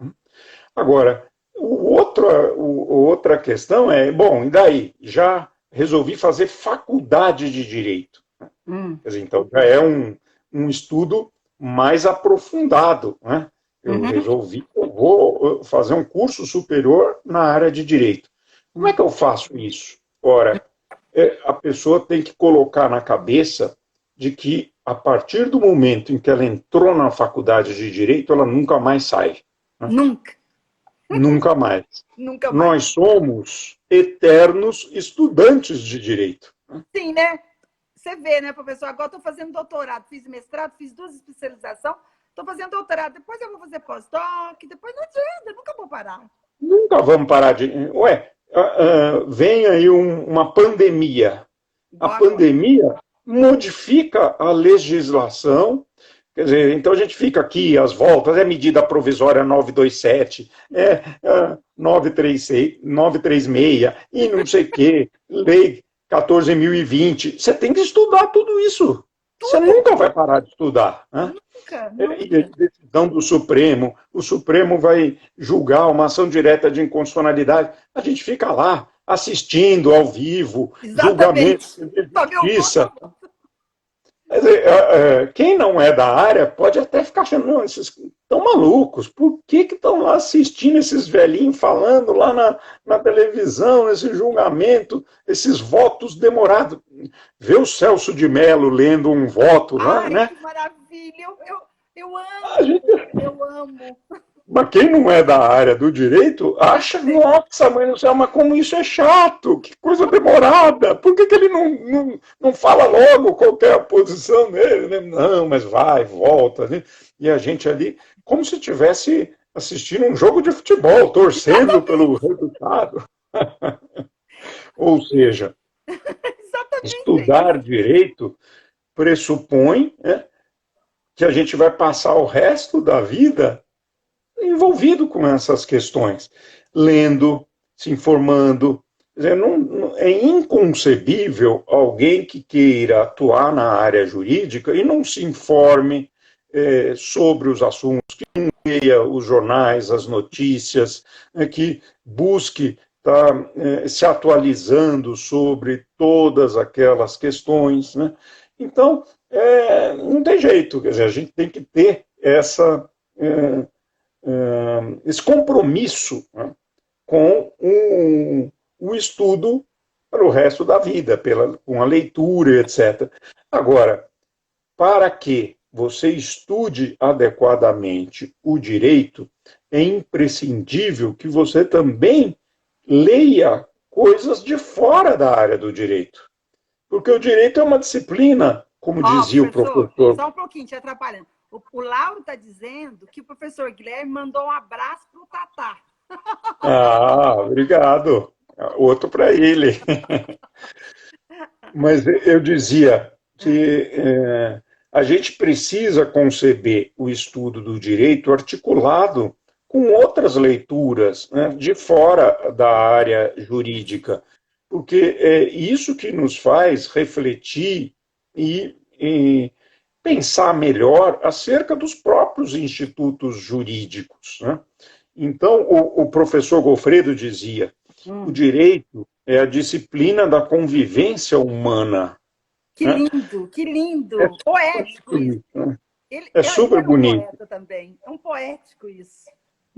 B: Agora, outra questão é, bom, e daí? Já resolvi fazer faculdade de Direito. Quer dizer, então, já é um estudo mais aprofundado, né? Eu resolvi, eu vou fazer um curso superior na área de Direito. Como é que eu faço isso? Ora, a pessoa tem que colocar na cabeça de que, a partir do momento em que ela entrou na faculdade de Direito, ela nunca mais sai. Né?
A: Nunca.
B: Nunca mais.
A: Nunca mais.
B: Nós somos eternos estudantes de Direito.
A: Sim, né? Você vê, né, professor? Agora estou fazendo doutorado, fiz mestrado, fiz 2 especializações, estou fazendo doutorado, depois eu vou fazer pós-doc, depois não adianta, nunca vou parar.
B: Nunca vamos parar de... vem aí uma pandemia. A pandemia modifica a legislação, quer dizer, então a gente fica aqui, às voltas, medida provisória 927, 936, 936, e não sei o quê, lei 14.020. Você tem que estudar tudo isso. Você nunca vai parar de estudar. Né?
A: Nunca.
B: E a decisão do Supremo, o Supremo vai julgar uma ação direta de inconstitucionalidade, a gente fica lá, assistindo ao vivo, julgamento de justiça. Quem não é da área pode até ficar achando, não, esses estão malucos. Por que estão lá assistindo esses velhinhos falando lá na televisão, esse julgamento, esses votos demorados? Vê o Celso de Mello lendo um voto lá,
A: Ai,
B: né?
A: que maravilha! Eu
B: A
A: amo,
B: gente,
A: eu amo.
B: mas quem não é da área do direito acha, nossa, mãe do céu, mas como isso é chato, que coisa demorada, por que ele não fala logo qual é a posição dele? Né? Não, mas vai, volta, né? E a gente ali, como se estivesse assistindo um jogo de futebol, torcendo pelo resultado. Ou seja,
A: Exatamente, é
B: estudar
A: isso.
B: direito pressupõe, né, que a gente vai passar o resto da vida envolvido com essas questões, lendo, se informando. É inconcebível alguém que queira atuar na área jurídica e não se informe sobre os assuntos, que não leia os jornais, as notícias, que busque estar se atualizando sobre todas aquelas questões. Né? Então, não tem jeito, quer dizer, a gente tem que ter esse compromisso, né, com o estudo para o resto da vida, com a leitura, etc. Agora, para que você estude adequadamente o direito, é imprescindível que você também leia coisas de fora da área do direito. Porque o direito é uma disciplina, como
A: Ó,
B: dizia o
A: professor,
B: professor.
A: só um pouquinho, te atrapalhando. O Lauro está dizendo que o professor Guilherme mandou um abraço para o Tatá.
B: Ah, obrigado. Outro para ele. Mas eu dizia que a gente precisa conceber o estudo do direito articulado com outras leituras, né, de fora da área jurídica, porque é isso que nos faz refletir e pensar melhor acerca dos próprios institutos jurídicos. Né? Então, o professor Goffredo dizia: o direito é a disciplina da convivência humana. Né?
A: Que
B: É
A: lindo! Poético
B: super
A: isso.
B: bonito. Né?
A: Ele,
B: É
A: ele
B: super
A: é um
B: bonito.
A: poeta também. É um poético isso.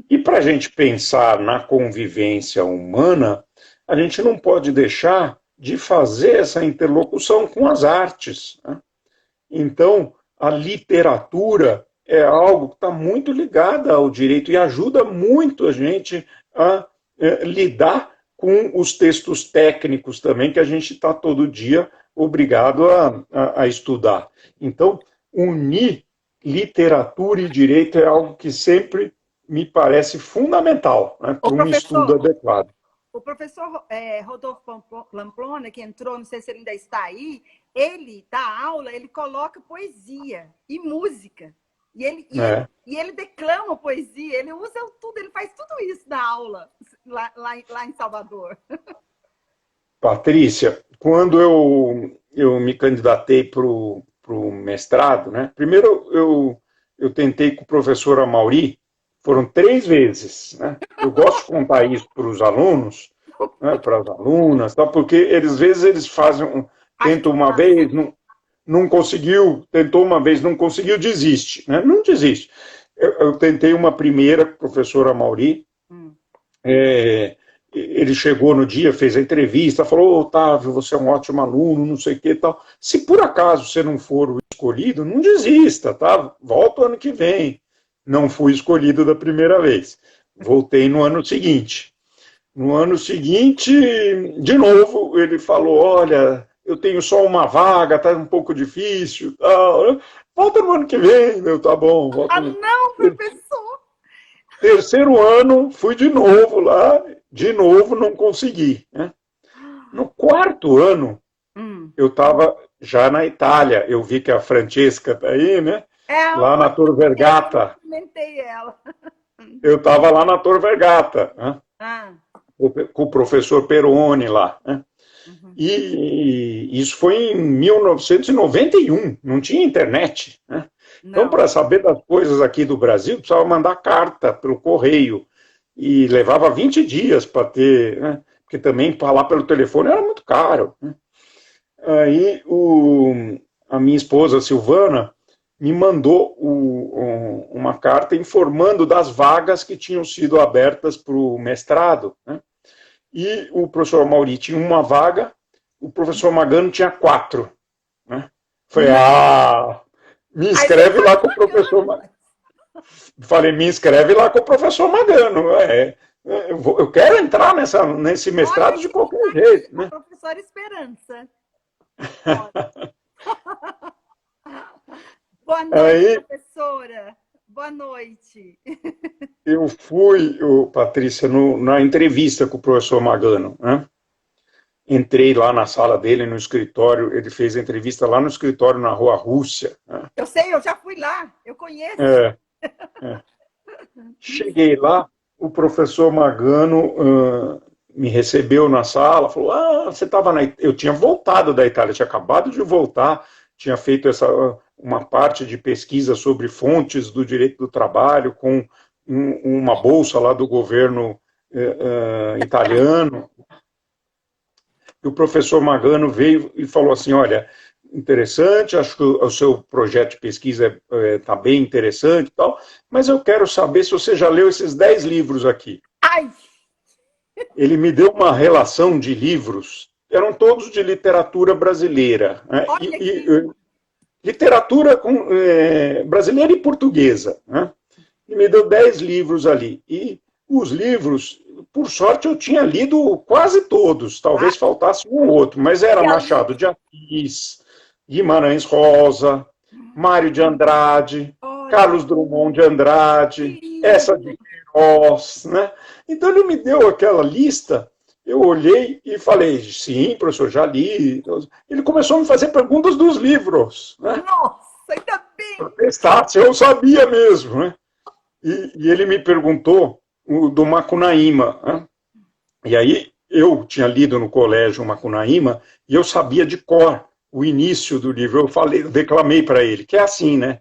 B: E para a gente pensar na convivência humana, a gente não pode deixar de fazer essa interlocução com as artes. Né? Então, a literatura é algo que está muito ligada ao direito e ajuda muito a gente a lidar com os textos técnicos também, que a gente está todo dia obrigado a estudar. Então, unir literatura e direito é algo que sempre me parece fundamental, né,
A: Ô,
B: para um estudo
A: professor,
B: adequado.
A: o professor Rodolfo Lamplona, que entrou, não sei se ele ainda está aí, ele dá aula, ele coloca poesia e música.
B: É.
A: E ele declama poesia, ele usa tudo, ele faz tudo isso na aula, lá em Salvador.
B: Patrícia, quando eu me candidatei para o mestrado, né, primeiro eu tentei com o professor Amauri, foram 3 vezes. Né? Eu gosto de contar isso para os alunos, né, para as alunas, tá, porque às vezes eles
A: Acho
B: tentam
A: que
B: uma vez, não conseguiu, tentou uma vez, não conseguiu, desiste. Né? Não desiste. Eu tentei uma primeira com o professor Amauri, ele chegou no dia, fez a entrevista, falou: Otávio, você é um ótimo aluno, não sei o que e tal. Se por acaso você não for o escolhido, não desista, tá? Volta ano que vem. Não fui escolhido da primeira vez. Voltei no ano seguinte. No ano seguinte, de novo, ele falou: olha, eu tenho só uma vaga, tá um pouco difícil, tal. Volta no ano que vem, meu, tá bom. Volta
A: Ah,
B: no...
A: não, professor!
B: Terceiro ano, fui de novo lá, de novo não consegui. Né? No quarto ano, eu estava já na Itália. Eu vi que a Francesca está aí, né?
A: É
B: Lá na Tor
A: eu
B: Vergata.
A: cumprimentei ela.
B: Eu estava lá na Tor Vergata, né?
A: Ah,
B: Com o professor Peroni lá. Né? E isso foi em 1991, não tinha internet. Né? Então,
A: não.
B: para saber das coisas aqui do Brasil, precisava mandar carta pelo correio. E levava 20 dias para ter, né? Porque também falar pelo telefone era muito caro. Né? Aí a minha esposa, Silvana, me mandou uma carta informando das vagas que tinham sido abertas para o mestrado, né? E o professor Mauri tinha uma vaga, o professor Magano tinha 4. Né? Falei, me inscreve lá com o professor Magano. Falei, me inscreve lá com o professor Magano. Eu quero entrar nesse mestrado de qualquer jeito. Né?
A: A professora Esperança. Boa noite, professora. Boa noite.
B: Eu fui, Patrícia, na entrevista com o professor Magano, né? Entrei lá na sala dele, no escritório, ele fez a entrevista lá no escritório na Rua Rússia. Né?
A: Eu sei, eu já fui lá, eu conheço.
B: Cheguei lá, o professor Magano me recebeu na sala, falou, você estava Eu tinha voltado da Itália, tinha acabado de voltar, tinha feito uma parte de pesquisa sobre fontes do direito do trabalho com uma bolsa lá do governo italiano. E o professor Magano veio e falou assim, olha, interessante, acho que o seu projeto de pesquisa está bem interessante e tal, mas eu quero saber se você já leu esses 10 livros aqui.
A: Ai!
B: Ele me deu uma relação de livros, eram todos de literatura brasileira. Né? Literatura brasileira e portuguesa. Né? Ele me deu 10 livros ali. E os livros, por sorte, eu tinha lido quase todos, talvez faltasse um ou outro, mas era Machado de Assis, Guimarães Rosa, Mário de Andrade, Carlos Drummond de Andrade, essa de Queiroz, né? Então ele me deu aquela lista, eu olhei e falei, sim, professor, já li. Ele começou a me fazer perguntas dos livros. Né?
A: Nossa, ainda bem!
B: Para testar se eu sabia mesmo. Né? E ele me perguntou do Macunaíma. Né? E aí eu tinha lido no colégio o Macunaíma e eu sabia de cor o início do livro. Eu declamei para ele, que é assim, né?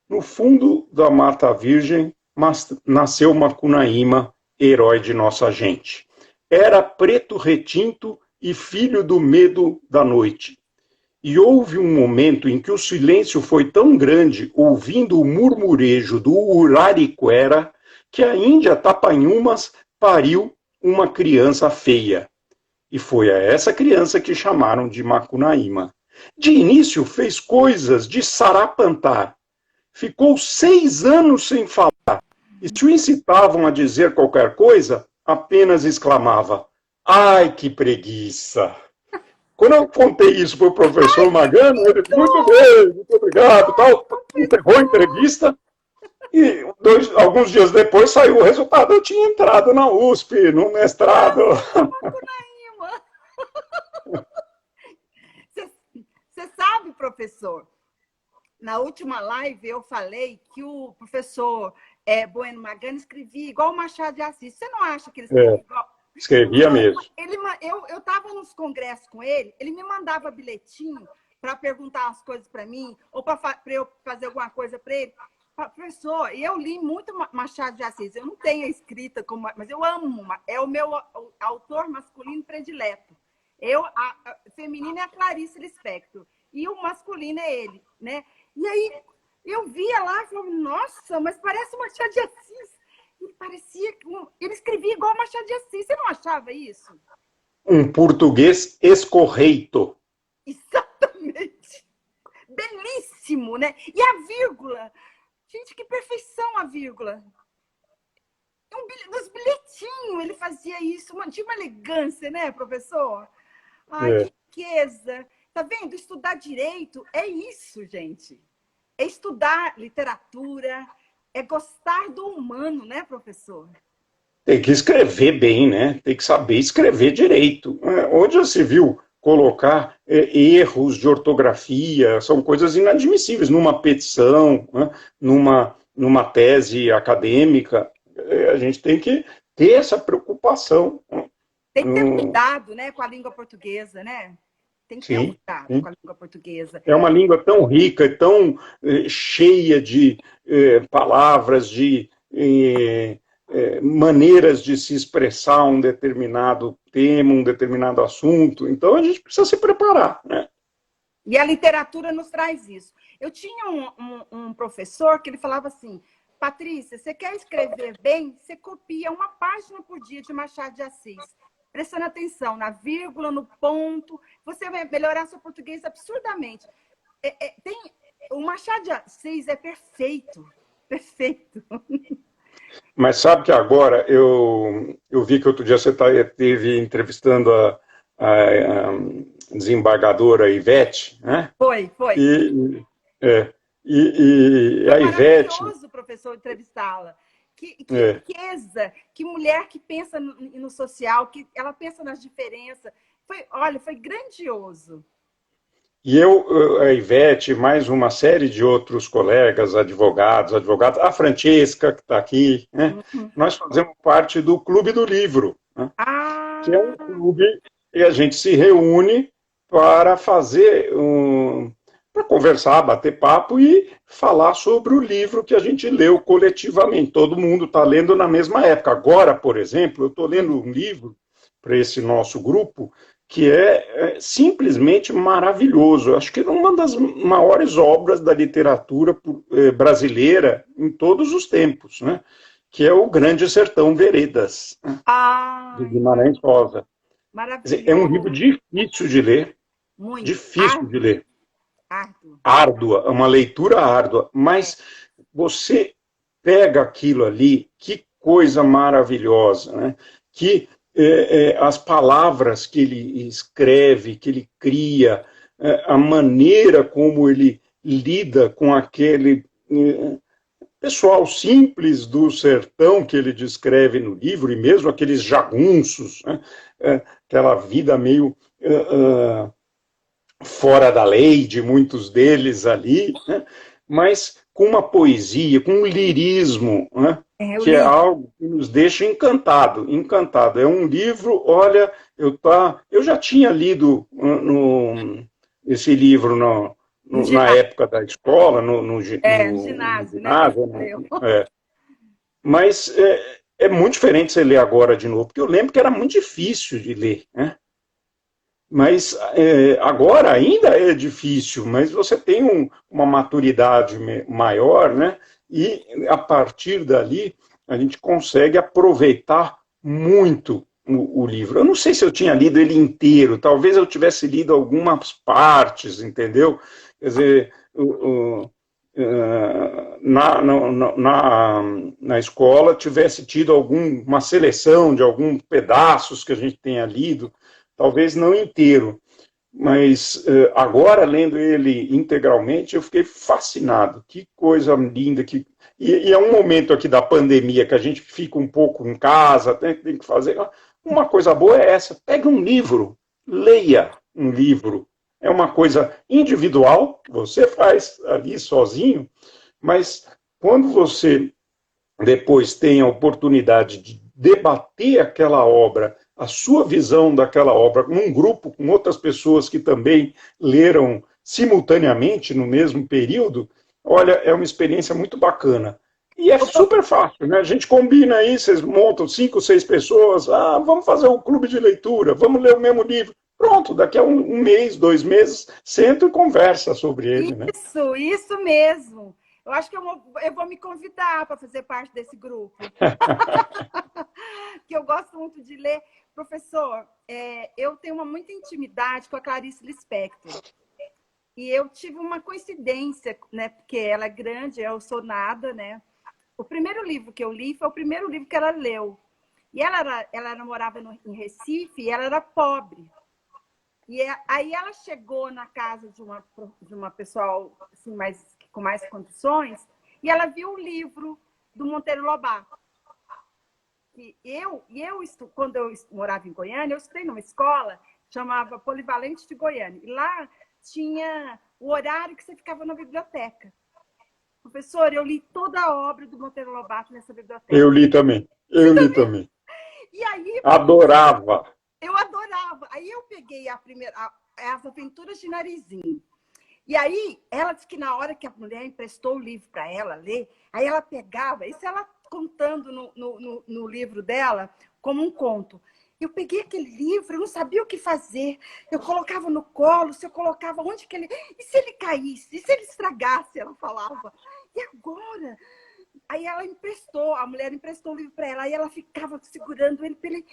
B: No fundo da Mata Virgem nasceu Macunaíma, herói de nossa gente. Era preto retinto e filho do medo da noite. E houve um momento em que o silêncio foi tão grande, ouvindo o murmurejo do Urariquera, que a Índia Tapanhumas pariu uma criança feia. E foi a essa criança que chamaram de Macunaíma. De início fez coisas de sarapantar. Ficou 6 anos sem falar. E se o incitavam a dizer qualquer coisa, apenas exclamava, ai, que preguiça. Quando eu contei isso para o professor Magano, ele disse, muito bem, muito obrigado, tal, encerrou a entrevista, e alguns dias depois saiu o resultado, eu tinha entrado na USP, no mestrado.
A: Você sabe, professor, na última live eu falei que o professor Bueno Magano escrevia igual o Machado de Assis. Você não acha que ele escrevia igual?
B: Escrevia mesmo.
A: Eu estava nos congressos com ele, ele me mandava bilhetinho para perguntar as coisas para mim, ou para eu fazer alguma coisa para ele. Professor, eu li muito Machado de Assis. Eu não tenho a escrita, mas eu amo. É o meu autor masculino predileto. A feminina é a Clarice Lispector. E o masculino é ele. Né? E aí eu via lá e falava, nossa, mas parece o Machado de Assis. Ele escrevia igual o Machado de Assis. Você não achava isso?
B: Um português escorreito.
A: Exatamente. Belíssimo, né? E a vírgula? Gente, que perfeição a vírgula. Nos bilhetinhos ele fazia isso. Tinha uma elegância, né, professor? Ai, que riqueza. Tá vendo? Estudar direito é isso, gente. É estudar literatura, é gostar do humano, né, professor?
B: Tem que escrever bem, né? Tem que saber escrever direito. Onde já se viu colocar erros de ortografia, são coisas inadmissíveis numa petição, né? numa tese acadêmica. A gente tem que ter essa preocupação.
A: Tem que ter cuidado, né, com a língua portuguesa, né? Tem que ter cuidado com a língua portuguesa.
B: É uma língua tão rica, tão cheia de palavras, de maneiras de se expressar um determinado tema, um determinado assunto. Então, a gente precisa se preparar, né?
A: E a literatura nos traz isso. Eu tinha um professor que ele falava assim, Patrícia, você quer escrever bem? Você copia uma página por dia de Machado de Assis. Prestando atenção na vírgula, no ponto, você vai melhorar seu português absurdamente. O Machado de Assis é perfeito, perfeito.
B: Mas sabe que agora eu vi que outro dia você esteve entrevistando a desembargadora Ivete, né?
A: Foi, foi.
B: E, é, e
A: Foi
B: a Ivete,
A: maravilhoso, professor, entrevistá-la. Que
B: é,
A: riqueza, que mulher que pensa no social, que ela pensa nas diferenças. Olha, foi grandioso.
B: e a Ivete, mais uma série de outros colegas, advogados, a Francesca, que está aqui, né?
A: Uhum.
B: Nós fazemos parte do Clube do Livro, né? Que é um
A: Ah,
B: clube e a gente se reúne para fazer para conversar, bater papo e falar sobre o livro que a gente leu coletivamente. Todo mundo está lendo na mesma época. Agora, por exemplo, eu estou lendo um livro para esse nosso grupo que é simplesmente maravilhoso. Acho que é uma das maiores obras da literatura brasileira em todos os tempos, né? Que é o Grande Sertão Veredas, né? De
A: ai,
B: Guimarães Rosa. Quer dizer, é um livro
A: maravilhoso. Muito.
B: difícil de ler,
A: Árduo.
B: árdua, é uma leitura árdua,
A: É.
B: mas você pega aquilo ali, que coisa maravilhosa, né? Que as palavras que ele escreve, que ele cria, a maneira como ele lida com aquele pessoal simples do sertão que ele descreve no livro, e mesmo aqueles jagunços, né? Aquela vida meio fora da lei de muitos deles ali, né? Mas com uma poesia, com um lirismo, né?
A: Eu
B: Que é
A: li.
B: algo que nos deixa encantado, encantado. É um livro, olha, eu já tinha lido esse livro
A: No
B: na
A: ginásio.
B: época da escola,
A: No
B: no
A: ginásio, né? Que
B: ginásio,
A: você leu.
B: mas é muito diferente você ler agora de novo, porque eu lembro que era muito difícil de ler, né? Mas agora ainda é difícil, mas você tem uma maturidade maior, né? E a partir dali a gente consegue aproveitar muito o livro. Eu não sei se eu tinha lido ele inteiro, talvez eu tivesse lido algumas partes, entendeu? Quer dizer, na escola tivesse tido uma seleção de alguns pedaços que a gente tenha lido, talvez não inteiro, mas agora, lendo ele integralmente, eu fiquei fascinado. Que coisa linda. E é um momento aqui da pandemia que a gente fica um pouco em casa, tem que fazer. Uma coisa boa é essa: pega um livro, leia um livro. É uma coisa individual, você faz ali sozinho, mas quando você depois tem a oportunidade de debater aquela obra, a sua visão daquela obra, num grupo com outras pessoas que também leram simultaneamente no mesmo período, olha, é uma experiência muito bacana. E é super fácil, né? A gente combina aí, vocês montam 5, 6 pessoas, vamos fazer um clube de leitura, vamos ler o mesmo livro. Pronto, daqui a um mês, 2 meses, senta e conversa sobre ele, né?
A: Isso mesmo. Eu acho que eu vou me convidar para fazer parte desse grupo. Que eu gosto muito de ler. Professor, eu tenho muita intimidade com a Clarice Lispector. E eu tive uma coincidência, né? Porque ela é grande, eu sou nada, né? O primeiro livro que eu li foi o primeiro livro que ela leu. E ela morava em Recife e ela era pobre. E aí ela chegou na casa de uma pessoal assim, com mais condições e ela viu o livro do Monteiro Lobato. Quando eu morava em Goiânia, eu estudei numa escola chamava Polivalente de Goiânia. E lá tinha o horário que você ficava na biblioteca. Professor, eu li toda a obra do Monteiro Lobato nessa biblioteca.
B: Eu li também. Eu li também.
A: E aí,
B: Adorava.
A: eu adorava. Aí eu peguei as Aventuras de Narizinho. E aí, ela disse que na hora que a mulher emprestou o livro para ela ler, aí ela pegava, isso ela contando no livro dela como um conto. Eu peguei aquele livro, eu não sabia o que fazer. Eu colocava no colo, se eu colocava onde que ele... E se ele caísse? E se ele estragasse? Ela falava. E agora? Aí ela emprestou, a mulher emprestou o livro para ela, aí ela ficava segurando ele,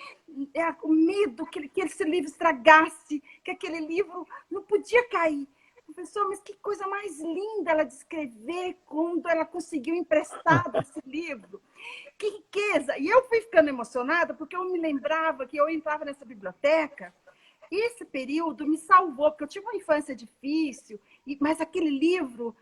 A: com medo que esse livro estragasse, que aquele livro não podia cair. Professor, mas que coisa mais linda ela descrever quando ela conseguiu emprestado esse livro. Que riqueza! E eu fui ficando emocionada porque eu me lembrava que eu entrava nessa biblioteca. Esse período me salvou, porque eu tive uma infância difícil, mas aquele livro,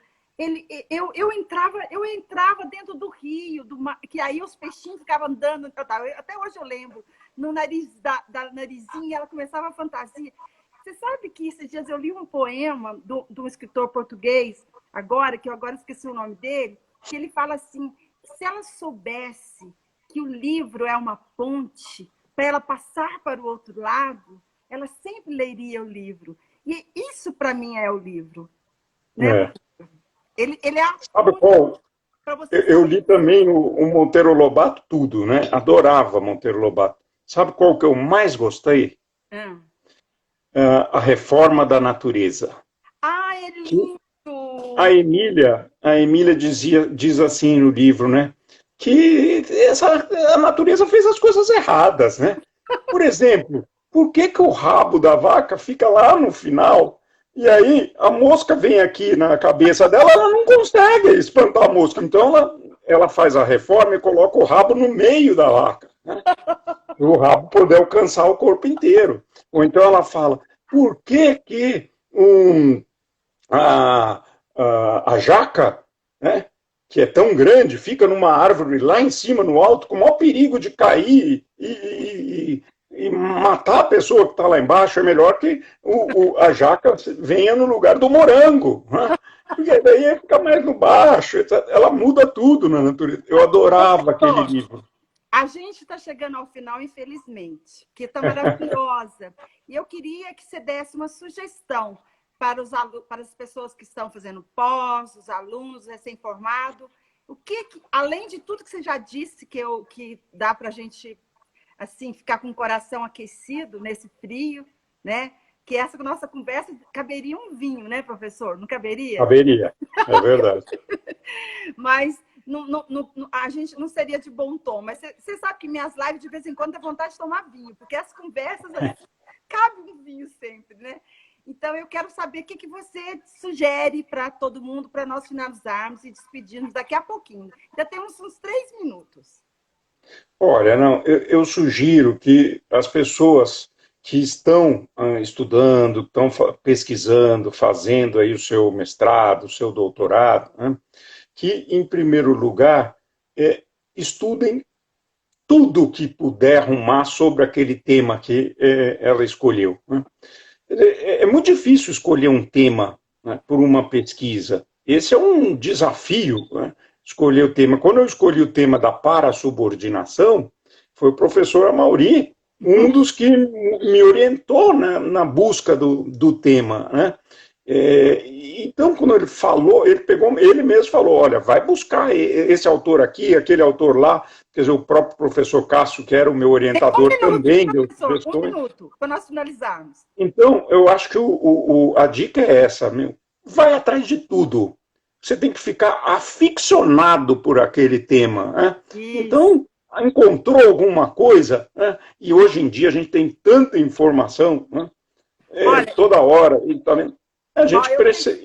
A: eu entrava dentro do rio, que aí os peixinhos ficavam andando, até hoje eu lembro, no nariz da narizinha, ela começava a fantasia. Você sabe que esses dias eu li um poema de um escritor português, que eu agora esqueci o nome dele, que ele fala assim, se ela soubesse que o livro é uma ponte para ela passar para o outro lado, ela sempre leria o livro. E isso, para mim, é o livro. Né?
B: É.
A: Ele é a
B: Sabe
A: ponte
B: qual?
A: para você
B: Eu li
A: saber.
B: também o Monteiro Lobato tudo, né? Adorava Monteiro Lobato. Sabe qual que eu mais gostei? A Reforma da Natureza.
A: Ah, é
B: Que
A: lindo!
B: a Emília diz assim no livro, né? Que a natureza fez as coisas erradas, né? Por exemplo, por que que o rabo da vaca fica lá no final e aí a mosca vem aqui na cabeça dela, ela não consegue espantar a mosca. Então ela faz a reforma e coloca o rabo no meio da vaca, né? Para o rabo poder alcançar o corpo inteiro. Ou então ela fala, por que que a, a jaca, né, que é tão grande, fica numa árvore lá em cima, no alto, com o maior perigo de cair e matar a pessoa que está lá embaixo? É melhor que a jaca venha no lugar do morango, né? Porque daí fica mais no baixo, ela muda tudo na natureza. Eu adorava aquele livro.
A: A gente está chegando ao final, infelizmente, que está maravilhosa. E eu queria que você desse uma sugestão para as pessoas que estão fazendo pós, os alunos recém-formados. Além de tudo que você já disse, que dá para a gente assim, ficar com o coração aquecido nesse frio, né? Que essa nossa conversa caberia um vinho, né, professor? Não caberia?
B: Caberia, é verdade.
A: Mas a gente não seria de bom tom. Mas você sabe que minhas lives, de vez em quando, dá vontade de tomar vinho, porque as conversas, cabe um vinho sempre, né? Então, eu quero saber o que você sugere para todo mundo, para nós finalizarmos e despedirmos daqui a pouquinho. Já temos uns 3 minutos.
B: Olha, não, eu sugiro que as pessoas que estão estudando, estão pesquisando, fazendo aí o seu mestrado, o seu doutorado, né, que, em primeiro lugar, estudem tudo que puder arrumar sobre aquele tema que ela escolheu. Né. É muito difícil escolher um tema, né, por uma pesquisa. Esse é um desafio, né, escolher o tema. Quando eu escolhi o tema da parassubordinação, foi o professor Amaury, um dos que me orientou na busca do tema, né? Então, quando ele falou, ele mesmo falou, olha, vai buscar esse autor aqui, aquele autor lá, quer dizer, o próprio professor Cássio, que era o meu orientador também, deu
A: sugestões. 1 minuto, para nós finalizarmos.
B: Então, eu acho que a dica é essa, meu. Vai atrás de tudo. Você tem que ficar aficionado por aquele tema, né? Então, encontrou alguma coisa, né? E hoje em dia a gente tem tanta informação, né? Toda hora. Então, a gente precisa.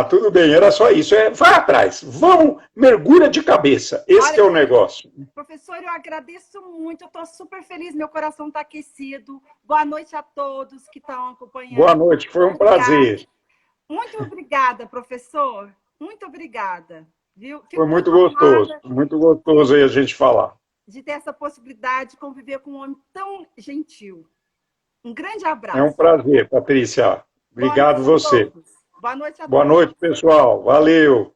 B: Tudo bem, era só isso. Vai atrás, vão, mergulha de cabeça. Esse é o negócio.
A: Professor, eu agradeço muito, eu estou super feliz, meu coração está aquecido. Boa noite a todos que estão acompanhando.
B: Boa noite, foi um prazer.
A: Muito obrigada, professor. Muito obrigada. Viu?
B: Foi muito gostoso aí a gente falar.
A: De ter essa possibilidade de conviver com um homem tão gentil. Um grande abraço.
B: É um prazer, Patrícia. Obrigado você.
A: Boa noite a todos.
B: Boa noite, pessoal. Valeu.